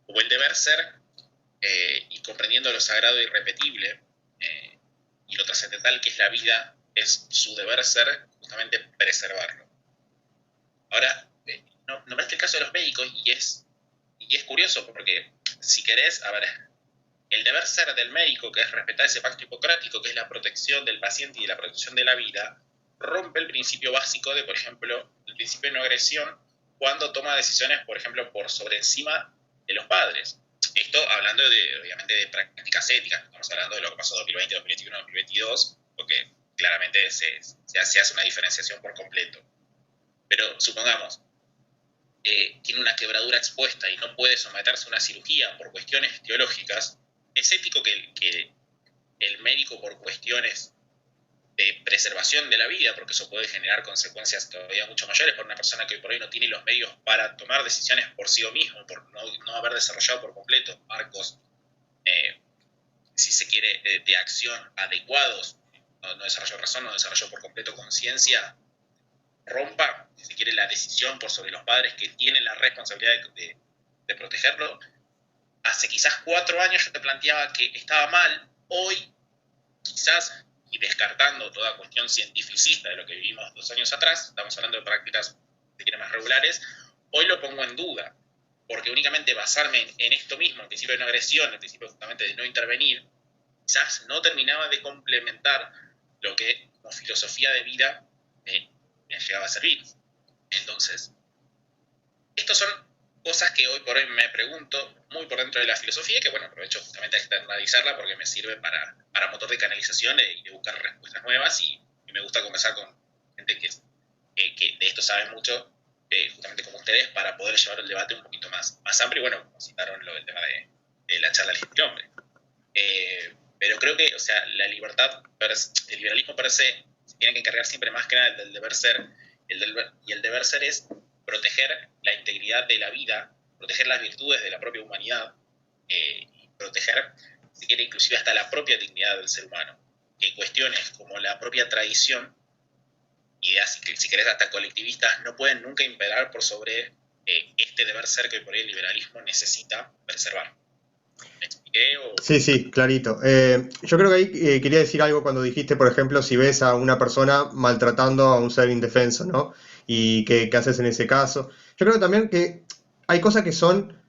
Como el deber ser, y comprendiendo lo sagrado y irrepetible, y lo trascendental que es la vida, es su deber ser justamente preservarlo. Ahora, nombraste el caso de los médicos y es curioso porque, si querés, a ver, el deber ser del médico, que es respetar ese pacto hipocrático, que es la protección del paciente y la protección de la vida, rompe el principio básico de, por ejemplo, el principio de no agresión cuando toma decisiones, por ejemplo, por sobre encima de los padres. Esto hablando obviamente, de prácticas éticas. Estamos hablando de lo que pasó en 2020, 2021, 2022, porque claramente se hace una diferenciación por completo. Pero supongamos, tiene una quebradura expuesta y no puede someterse a una cirugía por cuestiones teológicas, es ético que el médico, por cuestiones de preservación de la vida, porque eso puede generar consecuencias todavía mucho mayores para una persona que hoy por hoy no tiene los medios para tomar decisiones por sí mismo, por no haber desarrollado por completo marcos, si se quiere, de acción adecuados, no desarrolló razón, no desarrolló por completo conciencia, rompa, si se quiere, la decisión por sobre los padres que tienen la responsabilidad de protegerlo. Hace quizás 4 años yo te planteaba que estaba mal, hoy quizás, y descartando toda cuestión cientificista de lo que vivimos 2 años atrás, estamos hablando de prácticas, si quiere, más regulares, hoy lo pongo en duda, porque únicamente basarme en esto mismo, el principio de no agresión, el principio justamente de no intervenir, quizás no terminaba de complementar lo que como filosofía de vida me llegaba a servir. Entonces, estos son cosas que hoy por hoy me pregunto muy por dentro de la filosofía, que bueno, aprovecho justamente a externalizarla porque me sirve para motor de canalización y de buscar respuestas nuevas, y me gusta conversar con gente que de esto sabe mucho, justamente como ustedes, para poder llevar el debate un poquito más amplio. Y bueno, como citaron el tema de la charla del hombre. Pero creo que, o sea, la libertad, el liberalismo per se tiene que encargar siempre más que nada del deber ser. Y el deber ser es proteger la integridad de la vida, proteger las virtudes de la propia humanidad, y proteger, si quiere, inclusive hasta la propia dignidad del ser humano. Que cuestiones como la propia tradición, ideas, si querés, hasta colectivistas, no pueden nunca imperar por sobre este deber ser que por ahí el liberalismo necesita preservar. ¿Me expliqué? Sí, clarito. Yo creo que ahí quería decir algo cuando dijiste, por ejemplo, si ves a una persona maltratando a un ser indefenso, ¿no? Y qué haces en ese caso. Yo creo también que hay cosas que son...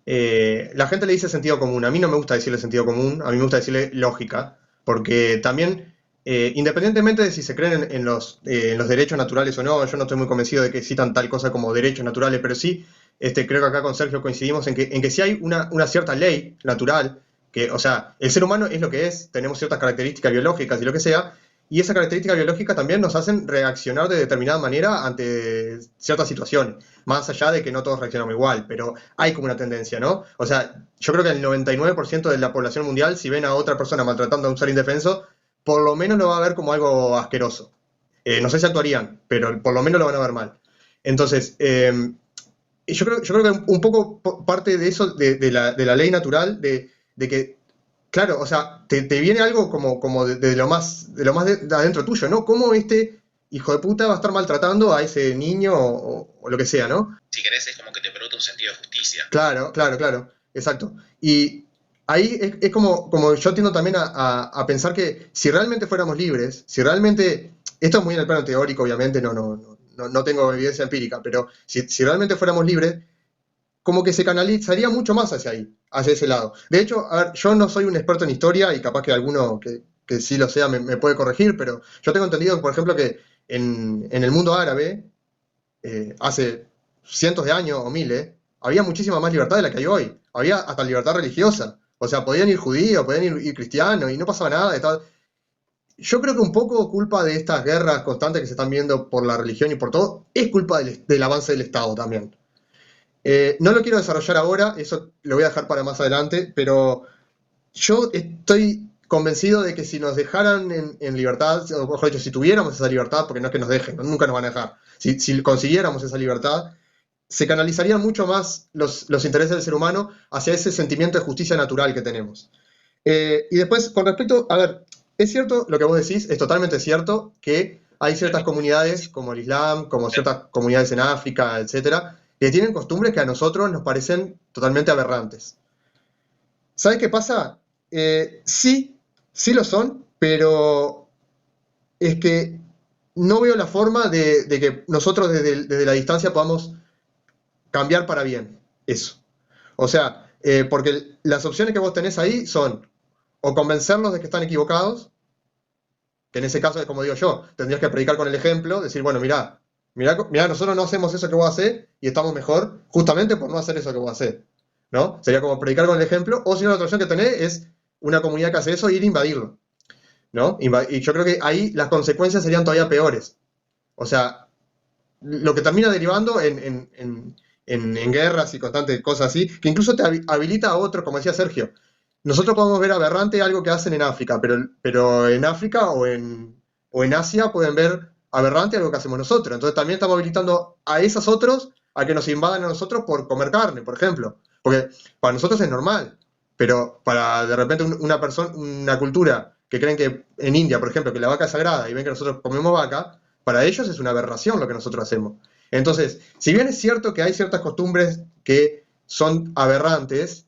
la gente le dice sentido común. A mí no me gusta decirle sentido común, a mí me gusta decirle lógica, porque también, independientemente de si se creen en los derechos naturales o no, yo no estoy muy convencido de que existan tal cosa como derechos naturales, pero sí... creo que acá con Sergio coincidimos en que sí hay una cierta ley natural, que, o sea, el ser humano es lo que es, tenemos ciertas características biológicas y lo que sea, y esas características biológicas también nos hacen reaccionar de determinada manera ante ciertas situaciones, más allá de que no todos reaccionamos igual, pero hay como una tendencia, ¿no? O sea, yo creo que el 99% de la población mundial, si ven a otra persona maltratando a un ser indefenso, por lo menos lo va a ver como algo asqueroso. No sé si actuarían, pero por lo menos lo van a ver mal. Entonces, yo creo que un poco parte de eso, de la ley natural, de que, claro, o sea, te viene algo como de lo más de adentro tuyo, ¿no? ¿Cómo este hijo de puta va a estar maltratando a ese niño o lo que sea, ¿no? Si querés, es como que te brota un sentido de justicia. Claro, exacto. Y ahí es como yo tiendo también a pensar que si realmente fuéramos libres, si realmente, esto es muy en el plano teórico, obviamente, no tengo evidencia empírica, pero si realmente fuéramos libres, como que se canalizaría mucho más hacia ahí, hacia ese lado. De hecho, a ver, yo no soy un experto en historia y capaz que alguno que sí lo sea me puede corregir, pero yo tengo entendido, por ejemplo, que en el mundo árabe, hace cientos de años o miles, había muchísima más libertad de la que hay hoy. Había hasta libertad religiosa. O sea, podían ir judíos, podían ir cristianos y no pasaba nada. Yo creo que un poco culpa de estas guerras constantes que se están viendo por la religión y por todo, es culpa del avance del Estado también. No lo quiero desarrollar ahora, eso lo voy a dejar para más adelante, pero yo estoy convencido de que si nos dejaran en libertad, o mejor dicho, si tuviéramos esa libertad, porque no es que nos dejen, ¿no? Nunca nos van a dejar, si consiguiéramos esa libertad, se canalizarían mucho más los intereses del ser humano hacia ese sentimiento de justicia natural que tenemos. Y después, con respecto, a ver, es cierto lo que vos decís, es totalmente cierto que hay ciertas comunidades, como el Islam, como ciertas comunidades en África, etcétera, que tienen costumbres que a nosotros nos parecen totalmente aberrantes. ¿Sabes qué pasa? Sí, sí lo son, pero es que no veo la forma de que nosotros desde la distancia podamos cambiar para bien eso. O sea, porque las opciones que vos tenés ahí son o convencerlos de que están equivocados, que en ese caso es como digo yo, tendrías que predicar con el ejemplo, decir, bueno, mirá, nosotros no hacemos eso que vos hacés y estamos mejor justamente por no hacer eso que vos hacés, ¿no? Sería como predicar con el ejemplo, o si no, la otra opción que tenés es una comunidad que hace eso e ir a invadirlo, ¿no? Y yo creo que ahí las consecuencias serían todavía peores. O sea, lo que termina derivando en guerras y constantes cosas así, que incluso te habilita a otro, como decía Sergio. Nosotros podemos ver aberrante algo que hacen en África, pero en África o en Asia pueden ver aberrante algo que hacemos nosotros. Entonces también estamos habilitando a esos otros a que nos invadan a nosotros por comer carne, por ejemplo. Porque para nosotros es normal, pero para de repente una persona, una cultura que creen que en India, por ejemplo, que la vaca es sagrada y ven que nosotros comemos vaca, para ellos es una aberración lo que nosotros hacemos. Entonces, si bien es cierto que hay ciertas costumbres que son aberrantes,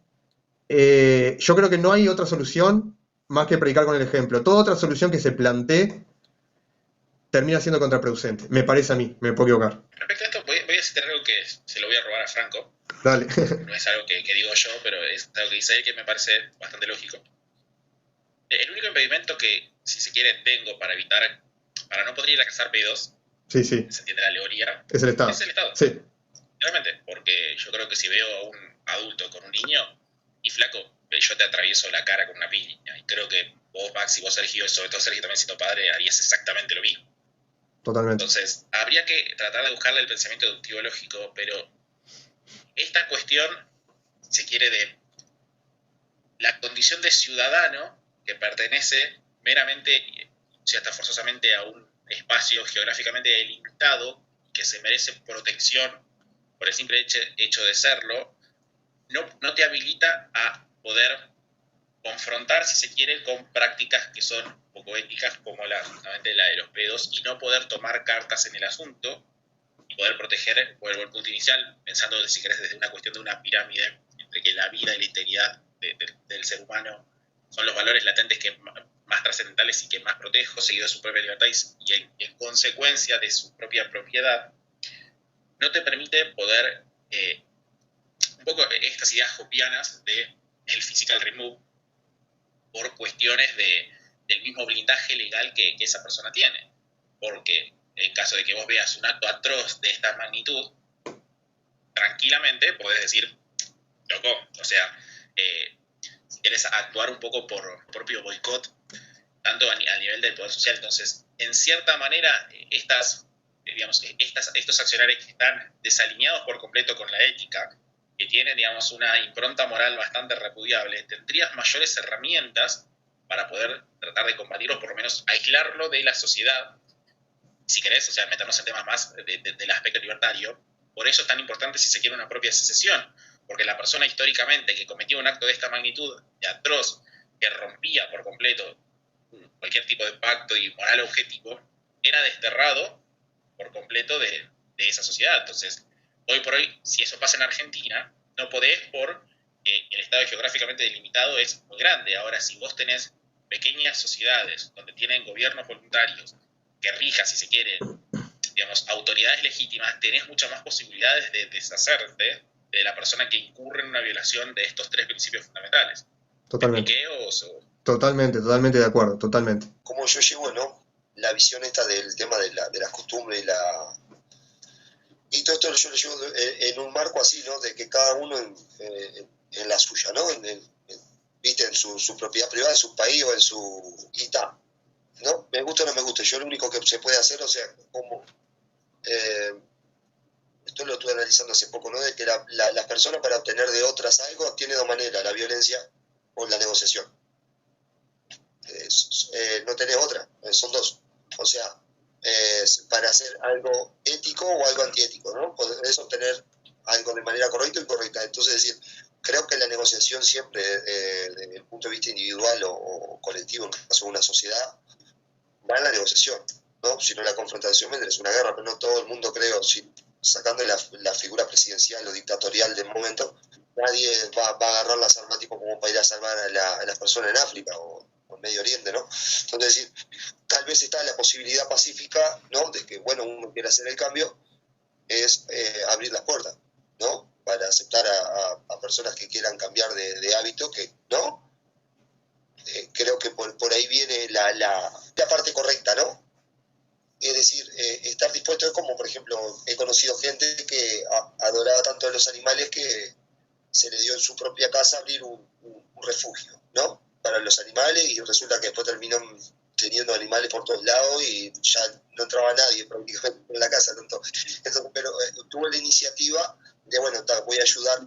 yo creo que no hay otra solución más que predicar con el ejemplo. Toda otra solución que se plantee termina siendo contraproducente. Me parece a mí, me puedo equivocar. Respecto a esto, voy a citar algo que se lo voy a robar a Franco. Dale. No es algo que digo yo, pero es algo que dice él que me parece bastante lógico. El único impedimento que, si se quiere, tengo para no poder ir a cazar pedos, Sí, sí. se entiende la alegoría, Es el Estado. es el Estado. Sí. Realmente, porque yo creo que si veo a un adulto con un niño, y flaco, yo te atravieso la cara con una piña. Y creo que vos, Max, y vos, Sergio, sobre todo Sergio también siendo padre, harías exactamente lo mismo. Totalmente. Entonces, habría que tratar de buscarle el pensamiento deductivo lógico, pero esta cuestión, si se quiere, de la condición de ciudadano que pertenece meramente, o sea, hasta forzosamente a un espacio geográficamente delimitado, que se merece protección por el simple hecho de serlo, no te habilita a poder confrontar, si se quiere, con prácticas que son poco éticas, como justamente la de los pedos, y no poder tomar cartas en el asunto y poder proteger, vuelvo al punto inicial, pensando, si querés, desde una cuestión de una pirámide, entre que la vida y la integridad del ser humano son los valores latentes que más trascendentales y que más protejo, seguido de su propia libertad y en consecuencia de su propia propiedad, no te permite poder, un poco estas ideas hopianas de el physical remove, por cuestiones del mismo blindaje legal que esa persona tiene. Porque en caso de que vos veas un acto atroz de esta magnitud, tranquilamente podés decir, loco, o sea, si quieres actuar un poco por propio boicot, tanto a nivel del poder social. Entonces, en cierta manera, estos accionarios que están desalineados por completo con la ética, que tienen, digamos, una impronta moral bastante repudiable, tendrías mayores herramientas para poder tratar de combatirlo, por lo menos aislarlo de la sociedad, si querés, o sea, meternos en temas más del aspecto libertario. Por eso es tan importante, si se quiere, una propia secesión, porque la persona históricamente que cometía un acto de esta magnitud, de atroz, que rompía por completo cualquier tipo de pacto y moral objetivo, era desterrado por completo de esa sociedad. Entonces, hoy por hoy, si eso pasa en Argentina, no podés, porque el Estado geográficamente delimitado es muy grande. Ahora, si vos tenés pequeñas sociedades donde tienen gobiernos voluntarios que rijan, si se quiere, digamos, autoridades legítimas, tenés muchas más posibilidades de deshacerte de la persona que incurre en una violación de estos tres principios fundamentales. Totalmente. ¿Me expliqué Totalmente de acuerdo, totalmente. Como yo llevo, ¿no?, la visión esta del tema de las costumbres y todo esto yo lo llevo en un marco así, ¿no?, de que cada uno en la suya, ¿no?, viste, en su propiedad privada, en su país o en su... y tal, ¿no? Me gusta o no me gusta, yo lo único que se puede hacer, o sea, como... esto lo estuve analizando hace poco, ¿no?, de que las personas, para obtener de otras algo, tienen dos maneras: la violencia o la negociación. no tenés otra, son dos. O sea, para hacer algo ético o algo antiético, ¿no? Podés obtener algo de manera correcta o incorrecta. Entonces, es decir, creo que la negociación siempre, desde el punto de vista individual o colectivo, en el caso de una sociedad, va en la negociación, ¿no? Si no, la confrontación vendrá, es una guerra, pero no todo el mundo, creo, sacando la figura presidencial o dictatorial del momento, nadie va a agarrar las armas tipo como para ir a salvar a las personas en África o en Medio Oriente, ¿no? Entonces, es decir, tal vez está la posibilidad pacífica, ¿no? De que, bueno, uno quiera hacer el cambio, es abrir las puertas, ¿no? Para aceptar a personas que quieran cambiar de hábito, que, ¿no? Creo que por ahí viene la parte correcta, ¿no? Es decir, estar dispuesto es como, por ejemplo, he conocido gente que adoraba tanto a los animales que se le dio en su propia casa abrir un refugio, ¿no? Para los animales, y resulta que después terminó teniendo animales por todos lados y ya no entraba nadie prácticamente en la casa. Entonces, pero tuvo la iniciativa de, bueno, voy a ayudar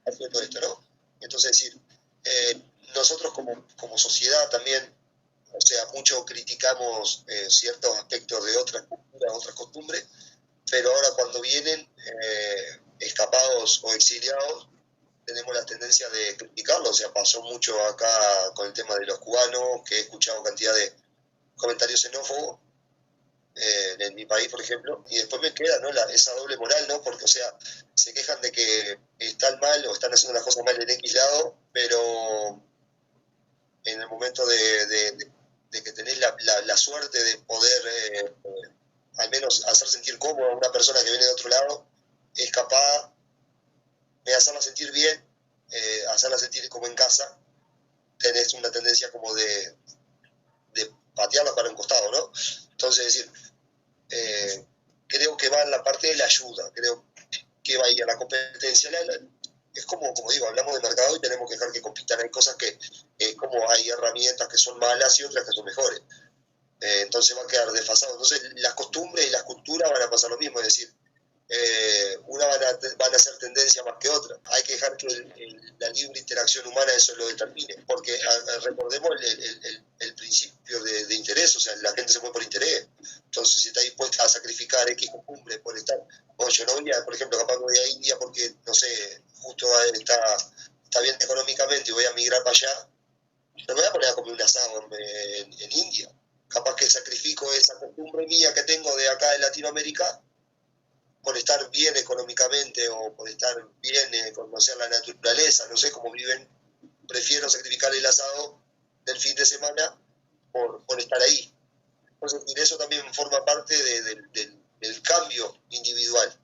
haciendo esto, ¿no? Entonces, es decir, nosotros como sociedad también, o sea, mucho criticamos ciertos aspectos de otras culturas, otras costumbres, pero ahora cuando vienen escapados o exiliados, tenemos la tendencia de criticarlo. O sea, pasó mucho acá con el tema de los cubanos, que he escuchado cantidad de comentarios xenófobos en mi país, por ejemplo, y después me queda, ¿no? Esa doble moral, ¿no? Porque, o sea, se quejan de que están mal o están haciendo las cosas mal en X lado, pero en el momento de que tenés la suerte de poder al menos hacer sentir cómodo a una persona que viene de otro lado, es capaz de hacerla sentir bien, hacerla sentir como en casa, tenés una tendencia como de patearla para un costado, ¿no? Entonces, es decir, creo que va en la parte de la ayuda, creo que va ahí a la competencia. Es como digo, hablamos de mercado y tenemos que dejar que compitan. Hay cosas que, como hay herramientas que son malas y otras que son mejores. Entonces va a quedar desfasado. Entonces las costumbres y las culturas van a pasar lo mismo, es decir, una van a ser tendencia más que otra. Hay que dejar que la libre interacción humana eso lo determine, porque recordemos el principio de interés, o sea, la gente se mueve por interés. Entonces, si está dispuesta a sacrificar X costumbre por estar, o yo no voy a, por ejemplo, capaz me voy a India porque, no sé, justo está bien económicamente y voy a migrar para allá, no me voy a poner a comer un asado en India. Capaz que sacrifico esa costumbre mía que tengo de acá de Latinoamérica por estar bien económicamente o por estar bien, conocer la naturaleza, no sé cómo viven, prefiero sacrificar el asado del fin de semana por estar ahí. Entonces, y eso también forma parte del cambio individual,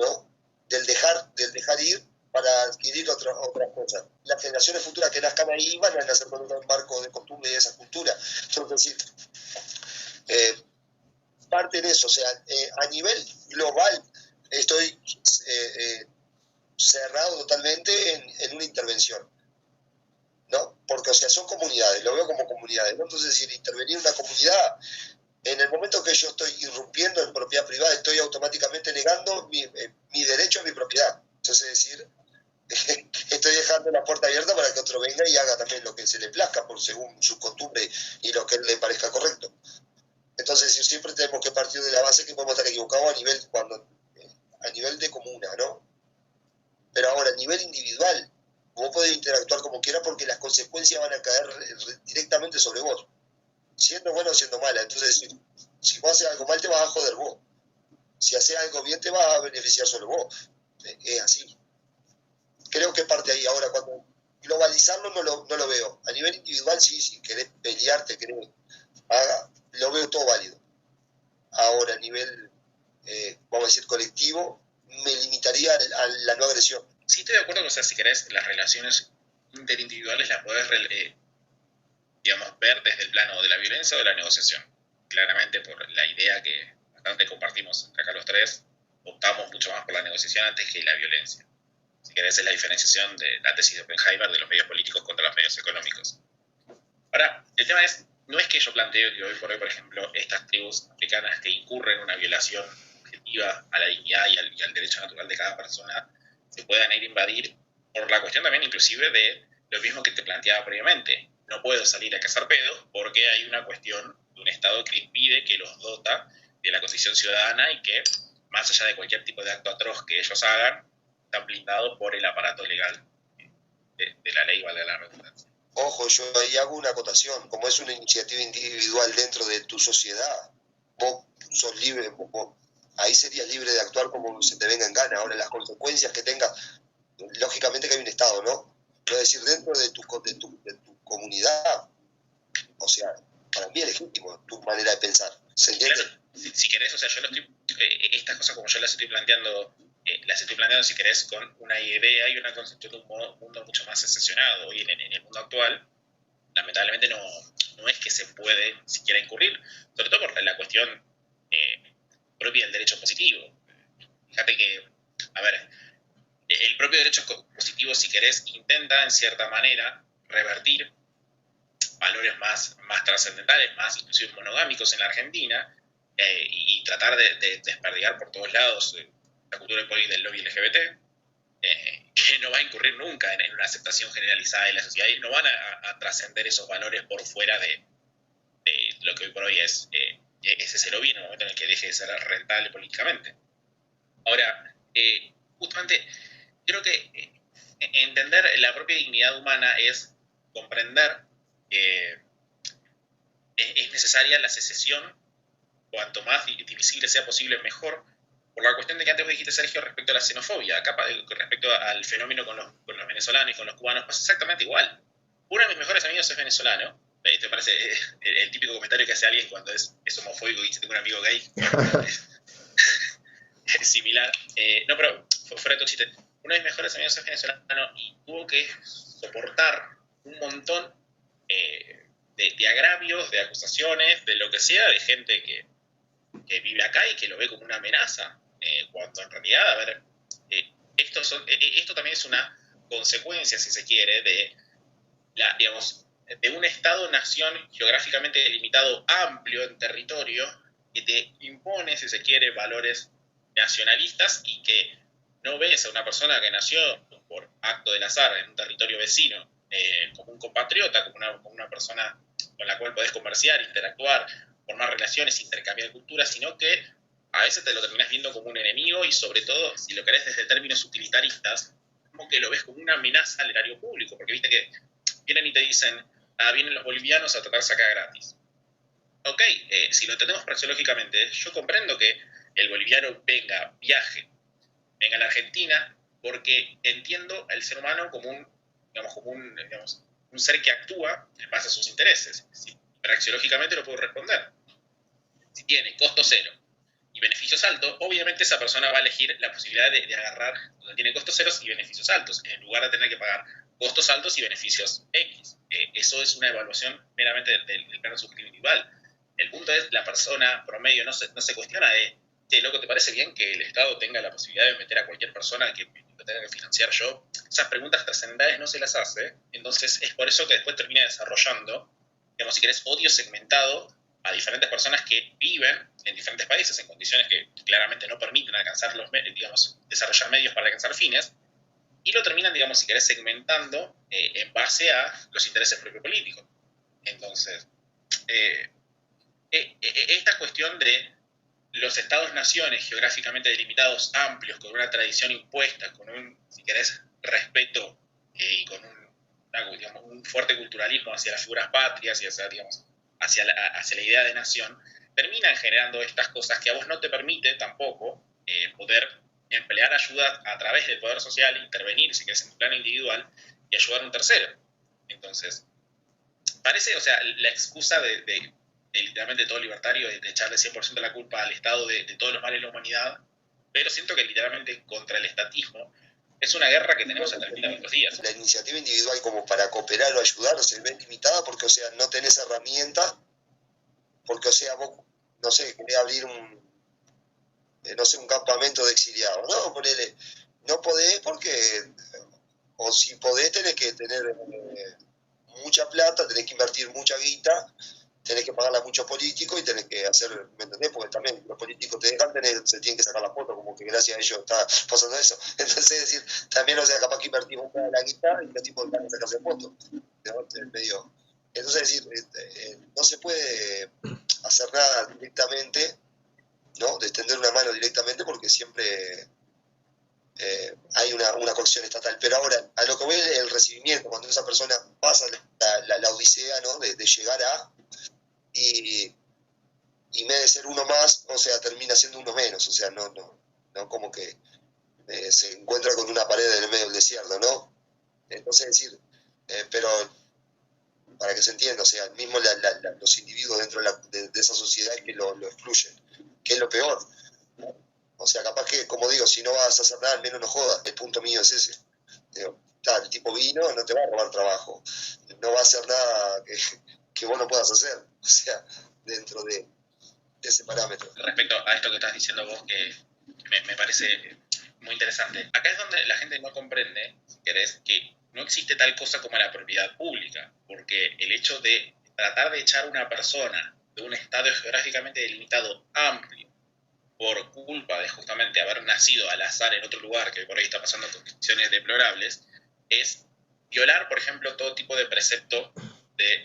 ¿no? Del dejar ir para adquirir otras cosas. Las generaciones futuras que nazcan ahí van a nacer con un marco de costumbre y de esa cultura. Entonces, es decir, parte de eso, o sea, a nivel global estoy cerrado totalmente en una intervención, ¿no? Porque, o sea, son comunidades, lo veo como comunidades, ¿no? Entonces, es decir, intervenir en una comunidad, en el momento que yo estoy irrumpiendo en propiedad privada, estoy automáticamente negando mi derecho a mi propiedad. Entonces, es decir, estoy dejando la puerta abierta para que otro venga y haga también lo que se le plazca, según su costumbre y lo que le parezca correcto. Entonces, siempre tenemos que partir de la base que podemos estar equivocados a nivel de comuna, ¿no? Pero ahora, a nivel individual, vos podés interactuar como quieras porque las consecuencias van a caer directamente sobre vos, siendo bueno o siendo mala. Entonces, si vos haces algo mal, te vas a joder vos. Si haces algo bien, te vas a beneficiar sobre vos. Es así. Creo que parte ahí. Ahora, cuando globalizarlo no lo veo. A nivel individual, sí, si querés pelearte, lo veo todo válido. Ahora, a nivel, vamos a decir, colectivo, me limitaría a la no agresión. Sí, estoy de acuerdo que, o sea, si querés, las relaciones interindividuales las podés, digamos, ver desde el plano de la violencia o de la negociación. Claramente, por la idea que bastante compartimos acá los tres, optamos mucho más por la negociación antes que la violencia. Si querés, es la diferenciación de la tesis de Oppenheimer de los medios políticos contra los medios económicos. Ahora, el tema no es que yo planteo que hoy por hoy, por ejemplo, estas tribus africanas que incurren en una violación objetiva a la dignidad y al derecho natural de cada persona se puedan ir a invadir por la cuestión también inclusive de lo mismo que te planteaba previamente. no puedo salir a cazar pedos porque hay una cuestión de un Estado que impide, que los dota de la condición ciudadana y que, más allá de cualquier tipo de acto atroz que ellos hagan, están blindados por el aparato legal de la ley, vale la redundancia. Ojo, yo ahí hago una acotación. Como es una iniciativa individual dentro de tu sociedad, vos sos libre, vos ahí serías libre de actuar como se te venga en gana. Ahora, las consecuencias que tenga, lógicamente que hay un Estado, ¿no? Quiero decir, dentro de tu comunidad, o sea, para mí es legítimo tu manera de pensar. ¿Se entiende? Claro, si querés, o sea, yo lo estoy, estas cosas como yo las estoy planteando, si querés, con una idea y una concepción de un mundo mucho más excepcionado. Hoy en el mundo actual, lamentablemente no es que se puede siquiera incurrir, sobre todo por la cuestión propia del derecho positivo. Fíjate que, a ver, el propio derecho positivo, si querés, intenta en cierta manera revertir valores más trascendentales, más inclusive monogámicos en la Argentina, y tratar de desperdigar por todos lados la cultura del lobby LGBT, que no va a incurrir nunca en una aceptación generalizada de la sociedad y no van a trascender esos valores por fuera de lo que hoy por hoy es ese lobby en el momento en el que deje de ser rentable políticamente. Ahora, justamente, creo que entender la propia dignidad humana es comprender que es necesaria la secesión, cuanto más divisible sea posible, mejor, por la cuestión de que antes vos dijiste, Sergio, respecto a la xenofobia. Acá, respecto al fenómeno con los venezolanos y con los cubanos, pasa exactamente igual. Uno de mis mejores amigos es venezolano. ¿Te parece el típico comentario que hace alguien cuando es homofóbico y dice, tengo un amigo gay? Es similar. No, pero fuera de todo chiste. Uno de mis mejores amigos es venezolano y tuvo que soportar un montón de agravios, de acusaciones, de lo que sea, de gente que vive acá y que lo ve como una amenaza, cuando en realidad, a ver, esto también es una consecuencia, si se quiere, de un Estado-nación geográficamente delimitado, amplio en territorio, que te impone, si se quiere, valores nacionalistas y que no ves a una persona que nació por acto del azar en un territorio vecino como un compatriota, como una persona con la cual podés conversar, interactuar, formar relaciones, intercambiar culturas, sino que a veces te lo terminás viendo como un enemigo y, sobre todo, si lo querés desde términos utilitaristas, como que lo ves como una amenaza al erario público, porque viste que vienen y te dicen, vienen los bolivianos a tocar saca gratis. Ok, si lo entendemos praxeológicamente, yo comprendo que el boliviano viaje a la Argentina, porque entiendo al ser humano como un ser que actúa en base a sus intereses. Si praxeológicamente lo puedo responder. Si tiene costo cero y beneficios altos, obviamente esa persona va a elegir la posibilidad de agarrar donde tiene costos ceros y beneficios altos, en lugar de tener que pagar costos altos y beneficios X. Eso es una evaluación meramente del plano subjetival. El punto es, la persona promedio no se cuestiona de, loco, ¿te parece bien que el Estado tenga la posibilidad de meter a cualquier persona que lo tenga que financiar yo? Esas preguntas trascendentales no se las hace. Entonces es por eso que después termina desarrollando, si querés, odio segmentado a diferentes personas que viven en diferentes países en condiciones que claramente no permiten alcanzar desarrollar medios para alcanzar fines, y lo terminan, si querés, segmentando en base a los intereses propios políticos. Entonces, esta cuestión de los estados-naciones geográficamente delimitados, amplios, con una tradición impuesta, con un, si querés, respeto y con un fuerte culturalismo hacia las figuras patrias y hacia la idea de nación, terminan generando estas cosas que a vos no te permite tampoco poder emplear ayuda a través del poder social, intervenir, si querés, en un plano individual y ayudar a un tercero. Entonces, parece, la excusa de literalmente todo libertario, de echarle 100% la culpa al Estado de todos los males de la humanidad, pero siento que literalmente contra el estatismo es una guerra que tenemos hasta el final de estos días. La iniciativa individual como para cooperar o ayudar se ve limitada porque, no tenés herramientas, porque, vos, no sé, querés abrir un campamento de exiliados, ¿no? Ponele, no podés porque, o si podés tenés que tener mucha plata, tenés que invertir mucha guita, tenés que pagarle a muchos políticos y tenés que hacer, ¿me entendés? Porque también los políticos te dejan se tienen que sacar la foto, como que gracias a ellos está pasando eso. Entonces, es decir, también, capaz que invertimos la guita y los tipos van a sacarse fotos. Es medio Entonces, es decir, no se puede hacer nada directamente, ¿no? De extender una mano directamente porque siempre hay una coacción estatal. Pero ahora, a lo que voy es el recibimiento, cuando esa persona pasa la odisea, ¿no? De llegar a, y en vez de ser uno más, o sea, termina siendo uno menos, o sea, no como que se encuentra con una pared en el medio del desierto, ¿no? Entonces, es decir, pero para que se entienda, o sea, mismo los individuos dentro de esa sociedad que lo excluyen, que es lo peor. O sea, capaz que, como digo, si no vas a hacer nada, al menos no jodas. El punto mío es ese. Digo, el tipo vino, no te va a robar trabajo. No va a hacer nada que vos no puedas hacer. O sea, dentro de ese parámetro. Respecto a esto que estás diciendo vos, que me parece muy interesante. Acá es donde la gente no comprende, si querés, que no existe tal cosa como la propiedad pública, porque el hecho de tratar de echar a una persona de un estado geográficamente delimitado amplio por culpa de justamente haber nacido al azar en otro lugar que por ahí está pasando condiciones deplorables, es violar, por ejemplo, todo tipo de precepto de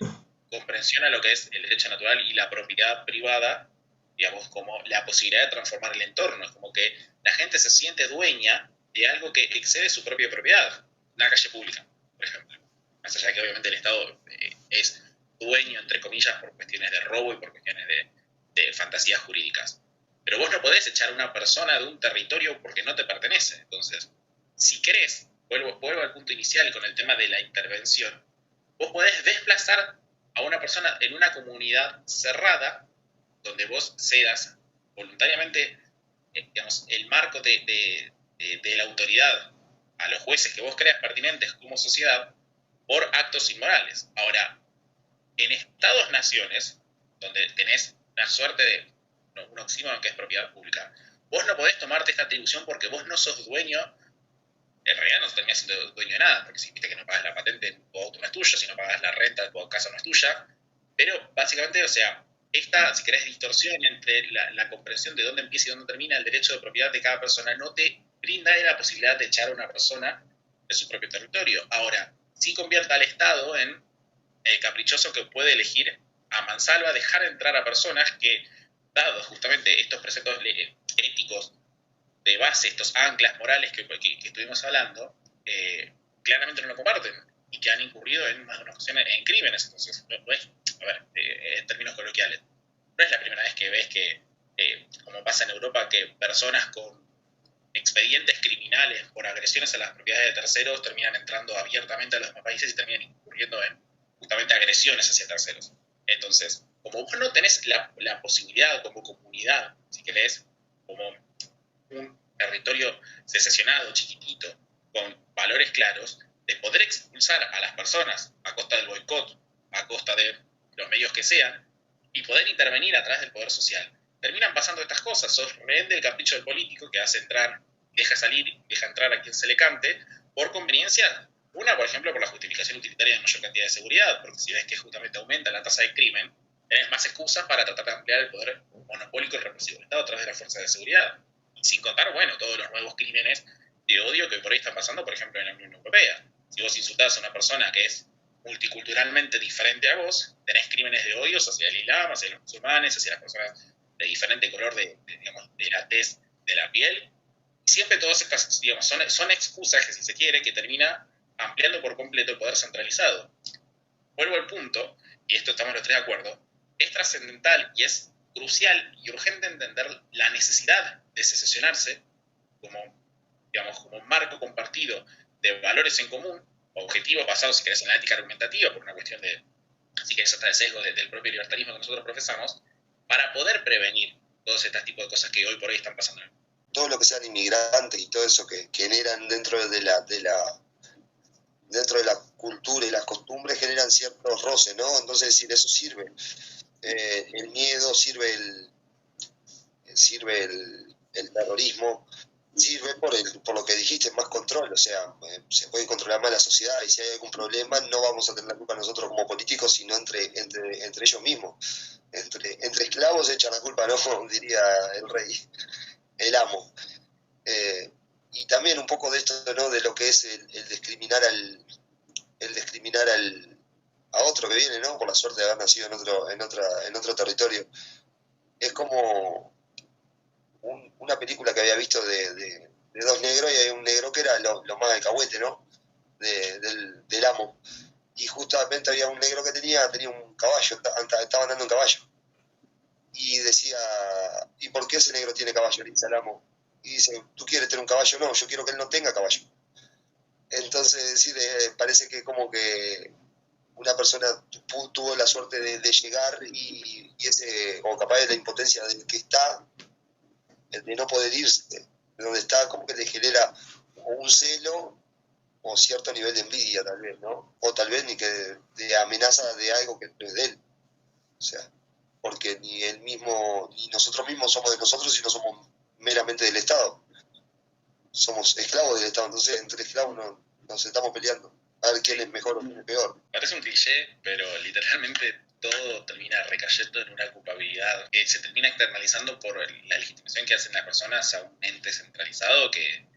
comprensión a lo que es el derecho natural y la propiedad privada, digamos, como la posibilidad de transformar el entorno. Es como que la gente se siente dueña de algo que excede su propia propiedad. Una calle pública, por ejemplo. Más allá de que obviamente el Estado es dueño, entre comillas, por cuestiones de robo y por cuestiones de fantasías jurídicas. Pero vos no podés echar a una persona de un territorio porque no te pertenece. Entonces, si querés, vuelvo al punto inicial con el tema de la intervención, vos podés desplazar a una persona en una comunidad cerrada donde vos cedas voluntariamente, digamos, el marco de la autoridad a los jueces que vos creas pertinentes como sociedad por actos inmorales. Ahora, en estados-naciones, donde tenés una suerte de un oxímoron que es propiedad pública, vos no podés tomarte esta atribución porque vos no sos dueño, en realidad no terminás siendo dueño de nada, porque si viste que no pagas la patente, tu auto no es tuyo, si no pagas la renta, tu casa no es tuya, pero básicamente, o sea, esta, si querés, distorsión entre la comprensión de dónde empieza y dónde termina el derecho de propiedad de cada persona no te brinda la posibilidad de echar a una persona de su propio territorio. Ahora, sí convierte al Estado en caprichoso que puede elegir a mansalva dejar entrar a personas que, dados justamente estos preceptos éticos de base, estos anclas morales que estuvimos hablando, claramente no lo comparten y que han incurrido en más de una ocasión en crímenes. Entonces, no es, a ver, en términos coloquiales, no es la primera vez que ves que, como pasa en Europa, que personas con expedientes criminales por agresiones a las propiedades de terceros terminan entrando abiertamente a los demás países y terminan incurriendo en justamente agresiones hacia terceros. Entonces, como vos no tenés la posibilidad como comunidad, si querés, como un territorio secesionado, chiquitito, con valores claros, de poder expulsar a las personas a costa del boicot, a costa de los medios que sean, y poder intervenir a través del poder social. Terminan pasando estas cosas, sos rehén del capricho del político que hace entrar, deja salir, deja entrar a quien se le cante, por conveniencia. Una, por ejemplo, por la justificación utilitaria de mayor cantidad de seguridad, porque si ves que justamente aumenta la tasa de crimen, tenés más excusas para tratar de ampliar el poder monopólico y represivo del Estado a través de las fuerzas de seguridad. Y sin contar, bueno, todos los nuevos crímenes de odio que por ahí están pasando, por ejemplo, en la Unión Europea. Si vos insultás a una persona que es multiculturalmente diferente a vos, tenés crímenes de odio hacia el Islam, hacia los musulmanes, hacia las personas de diferente color digamos, de la tez de la piel. Y siempre todas estas, digamos, son excusas que, si se quiere, que termina ampliando por completo el poder centralizado. Vuelvo al punto, y esto estamos los tres de acuerdo, es trascendental y es crucial y urgente entender la necesidad de secesionarse como, digamos, como un marco compartido de valores en común, objetivos basados, si querés, en la ética argumentativa, por una cuestión de, si querés, hasta el sesgo del propio libertarismo que nosotros profesamos, para poder prevenir todos estos tipos de cosas que hoy por hoy están pasando. Todo lo que sean inmigrantes y todo eso que generan dentro de la cultura y las costumbres generan ciertos roces, ¿no? Entonces, es decir, eso sirve. El miedo sirve el terrorismo, sirve por lo que dijiste, más control, o sea, se puede controlar más la sociedad y si hay algún problema no vamos a tener la culpa nosotros como políticos, sino entre ellos mismos. Entre esclavos echan la culpa, ¿no? Diría el rey, el amo. Y también un poco de esto, ¿no? De lo que es el discriminar a otro que viene, ¿no? Por la suerte de haber nacido en otro territorio. Es como una película que había visto de dos negros, y hay un negro que era lo más alcahuete, ¿no? Del amo. Y justamente había un negro que tenía un caballo, estaba andando en caballo. Y decía, ¿y por qué ese negro tiene caballo? Le dice al amo. Y dice, ¿tú quieres tener un caballo? No, yo quiero que él no tenga caballo. Entonces, parece que como que una persona tuvo la suerte de llegar o capaz de la impotencia del que está, el de no poder irse, de donde está, como que le genera un celo o cierto nivel de envidia, tal vez, ¿no? O tal vez ni que de amenaza de algo que no es de él. O sea, porque ni él mismo, ni nosotros mismos somos de nosotros, sino somos meramente del Estado. Somos esclavos del Estado, entonces entre esclavos nos estamos peleando a ver quién es mejor o quién es peor. Parece un cliché, pero literalmente todo termina recayendo en una culpabilidad que se termina externalizando por la legitimación que hacen las personas a un ente centralizado que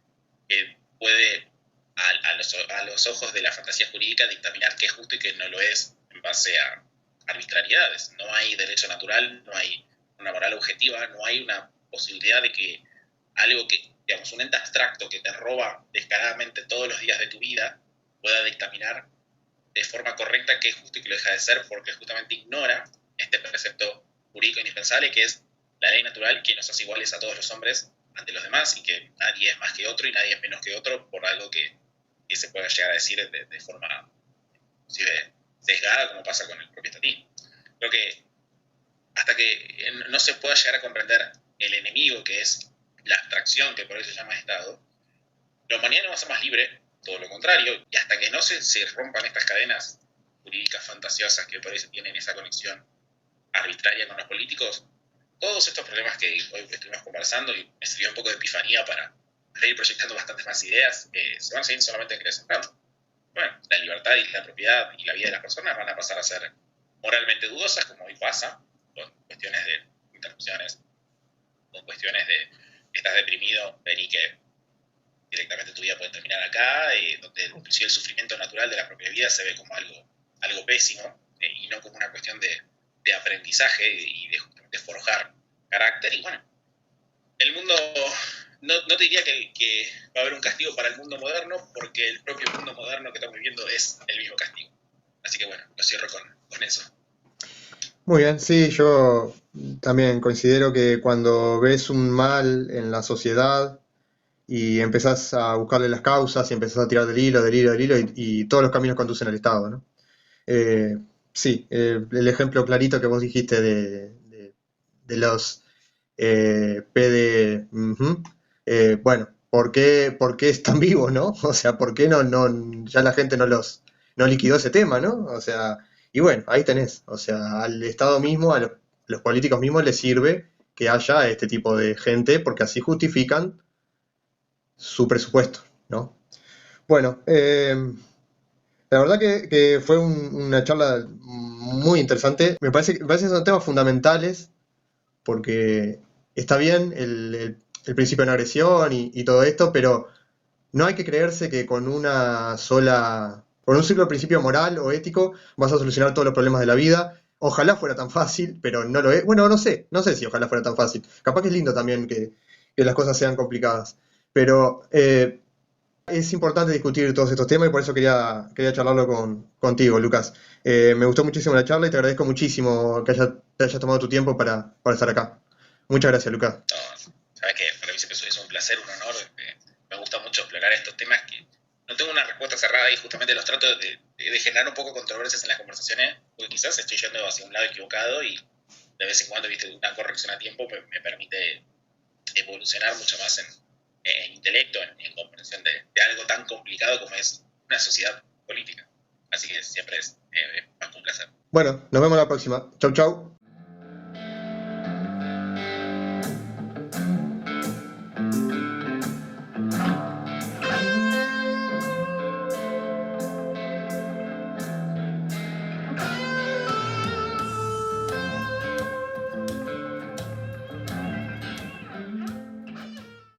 puede, a los ojos de la fantasía jurídica, dictaminar qué es justo y qué no lo es en base a arbitrariedades. No hay derecho natural, no hay una moral objetiva, no hay una posibilidad de que algo que, digamos, un ente abstracto que te roba descaradamente todos los días de tu vida pueda dictaminar de forma correcta qué es justo y qué lo deja de ser, porque justamente ignora este precepto jurídico indispensable que es la ley natural, que nos hace iguales a todos los hombres ante los demás y que nadie es más que otro y nadie es menos que otro por algo que se pueda llegar a decir de forma inclusive sesgada, como pasa con el propio estatismo. Creo que hasta que no se pueda llegar a comprender el enemigo, que es la abstracción que por eso se llama Estado, la humanidad no va a ser más libre, todo lo contrario, y hasta que no se rompan estas cadenas jurídicas fantasiosas que por eso tienen esa conexión arbitraria con los políticos, todos estos problemas que hoy estuvimos conversando, y me sirvió un poco de epifanía para ir proyectando bastantes más ideas, se van a seguir solamente creciendo. Bueno, la libertad y la propiedad y la vida de las personas van a pasar a ser moralmente dudosas, como hoy pasa, con cuestiones de interrupciones, con cuestiones de estás deprimido, vení que directamente tu vida puede terminar acá, donde inclusive el sufrimiento natural de la propia vida se ve como algo pésimo, y no como una cuestión de aprendizaje y de justamente forjar carácter. Y bueno, el mundo, no te diría que va a haber un castigo para el mundo moderno, porque el propio mundo moderno que estamos viviendo es el mismo castigo. Así que bueno, lo cierro con eso. Muy bien, sí, yo también considero que cuando ves un mal en la sociedad y empezás a buscarle las causas y empezás a tirar del hilo, y todos los caminos conducen al Estado, ¿no? Eh, sí, el ejemplo clarito que vos dijiste de los PD, bueno, por qué están vivos, no? O sea, ¿por qué ya la gente no liquidó ese tema, ¿no? O sea, y bueno, ahí tenés, o sea, al Estado mismo, los políticos mismos les sirve que haya este tipo de gente porque así justifican su presupuesto, ¿no? Bueno, la verdad que fue una charla muy interesante. Me parece que son temas fundamentales porque está bien el principio de no agresión y todo esto, pero no hay que creerse que con un simple principio moral o ético vas a solucionar todos los problemas de la vida. Ojalá fuera tan fácil, pero no lo es. Bueno, no sé si ojalá fuera tan fácil. Capaz que es lindo también que las cosas sean complicadas. Pero es importante discutir todos estos temas y por eso quería charlarlo contigo, Lucas. Me gustó muchísimo la charla y te agradezco muchísimo que te hayas tomado tu tiempo para estar acá. Muchas gracias, Lucas. No, sabes que para mí siempre es un placer, un honor. Me gusta mucho explorar estos temas que no tengo una respuesta cerrada y justamente los trato de generar un poco controversias en las conversaciones, porque quizás estoy yendo hacia un lado equivocado y de vez en cuando, viste, una corrección a tiempo me permite evolucionar mucho más en intelecto, en comprensión de algo tan complicado como es una sociedad política. Así que siempre es más que un placer. Bueno, nos vemos la próxima. Chau, chau.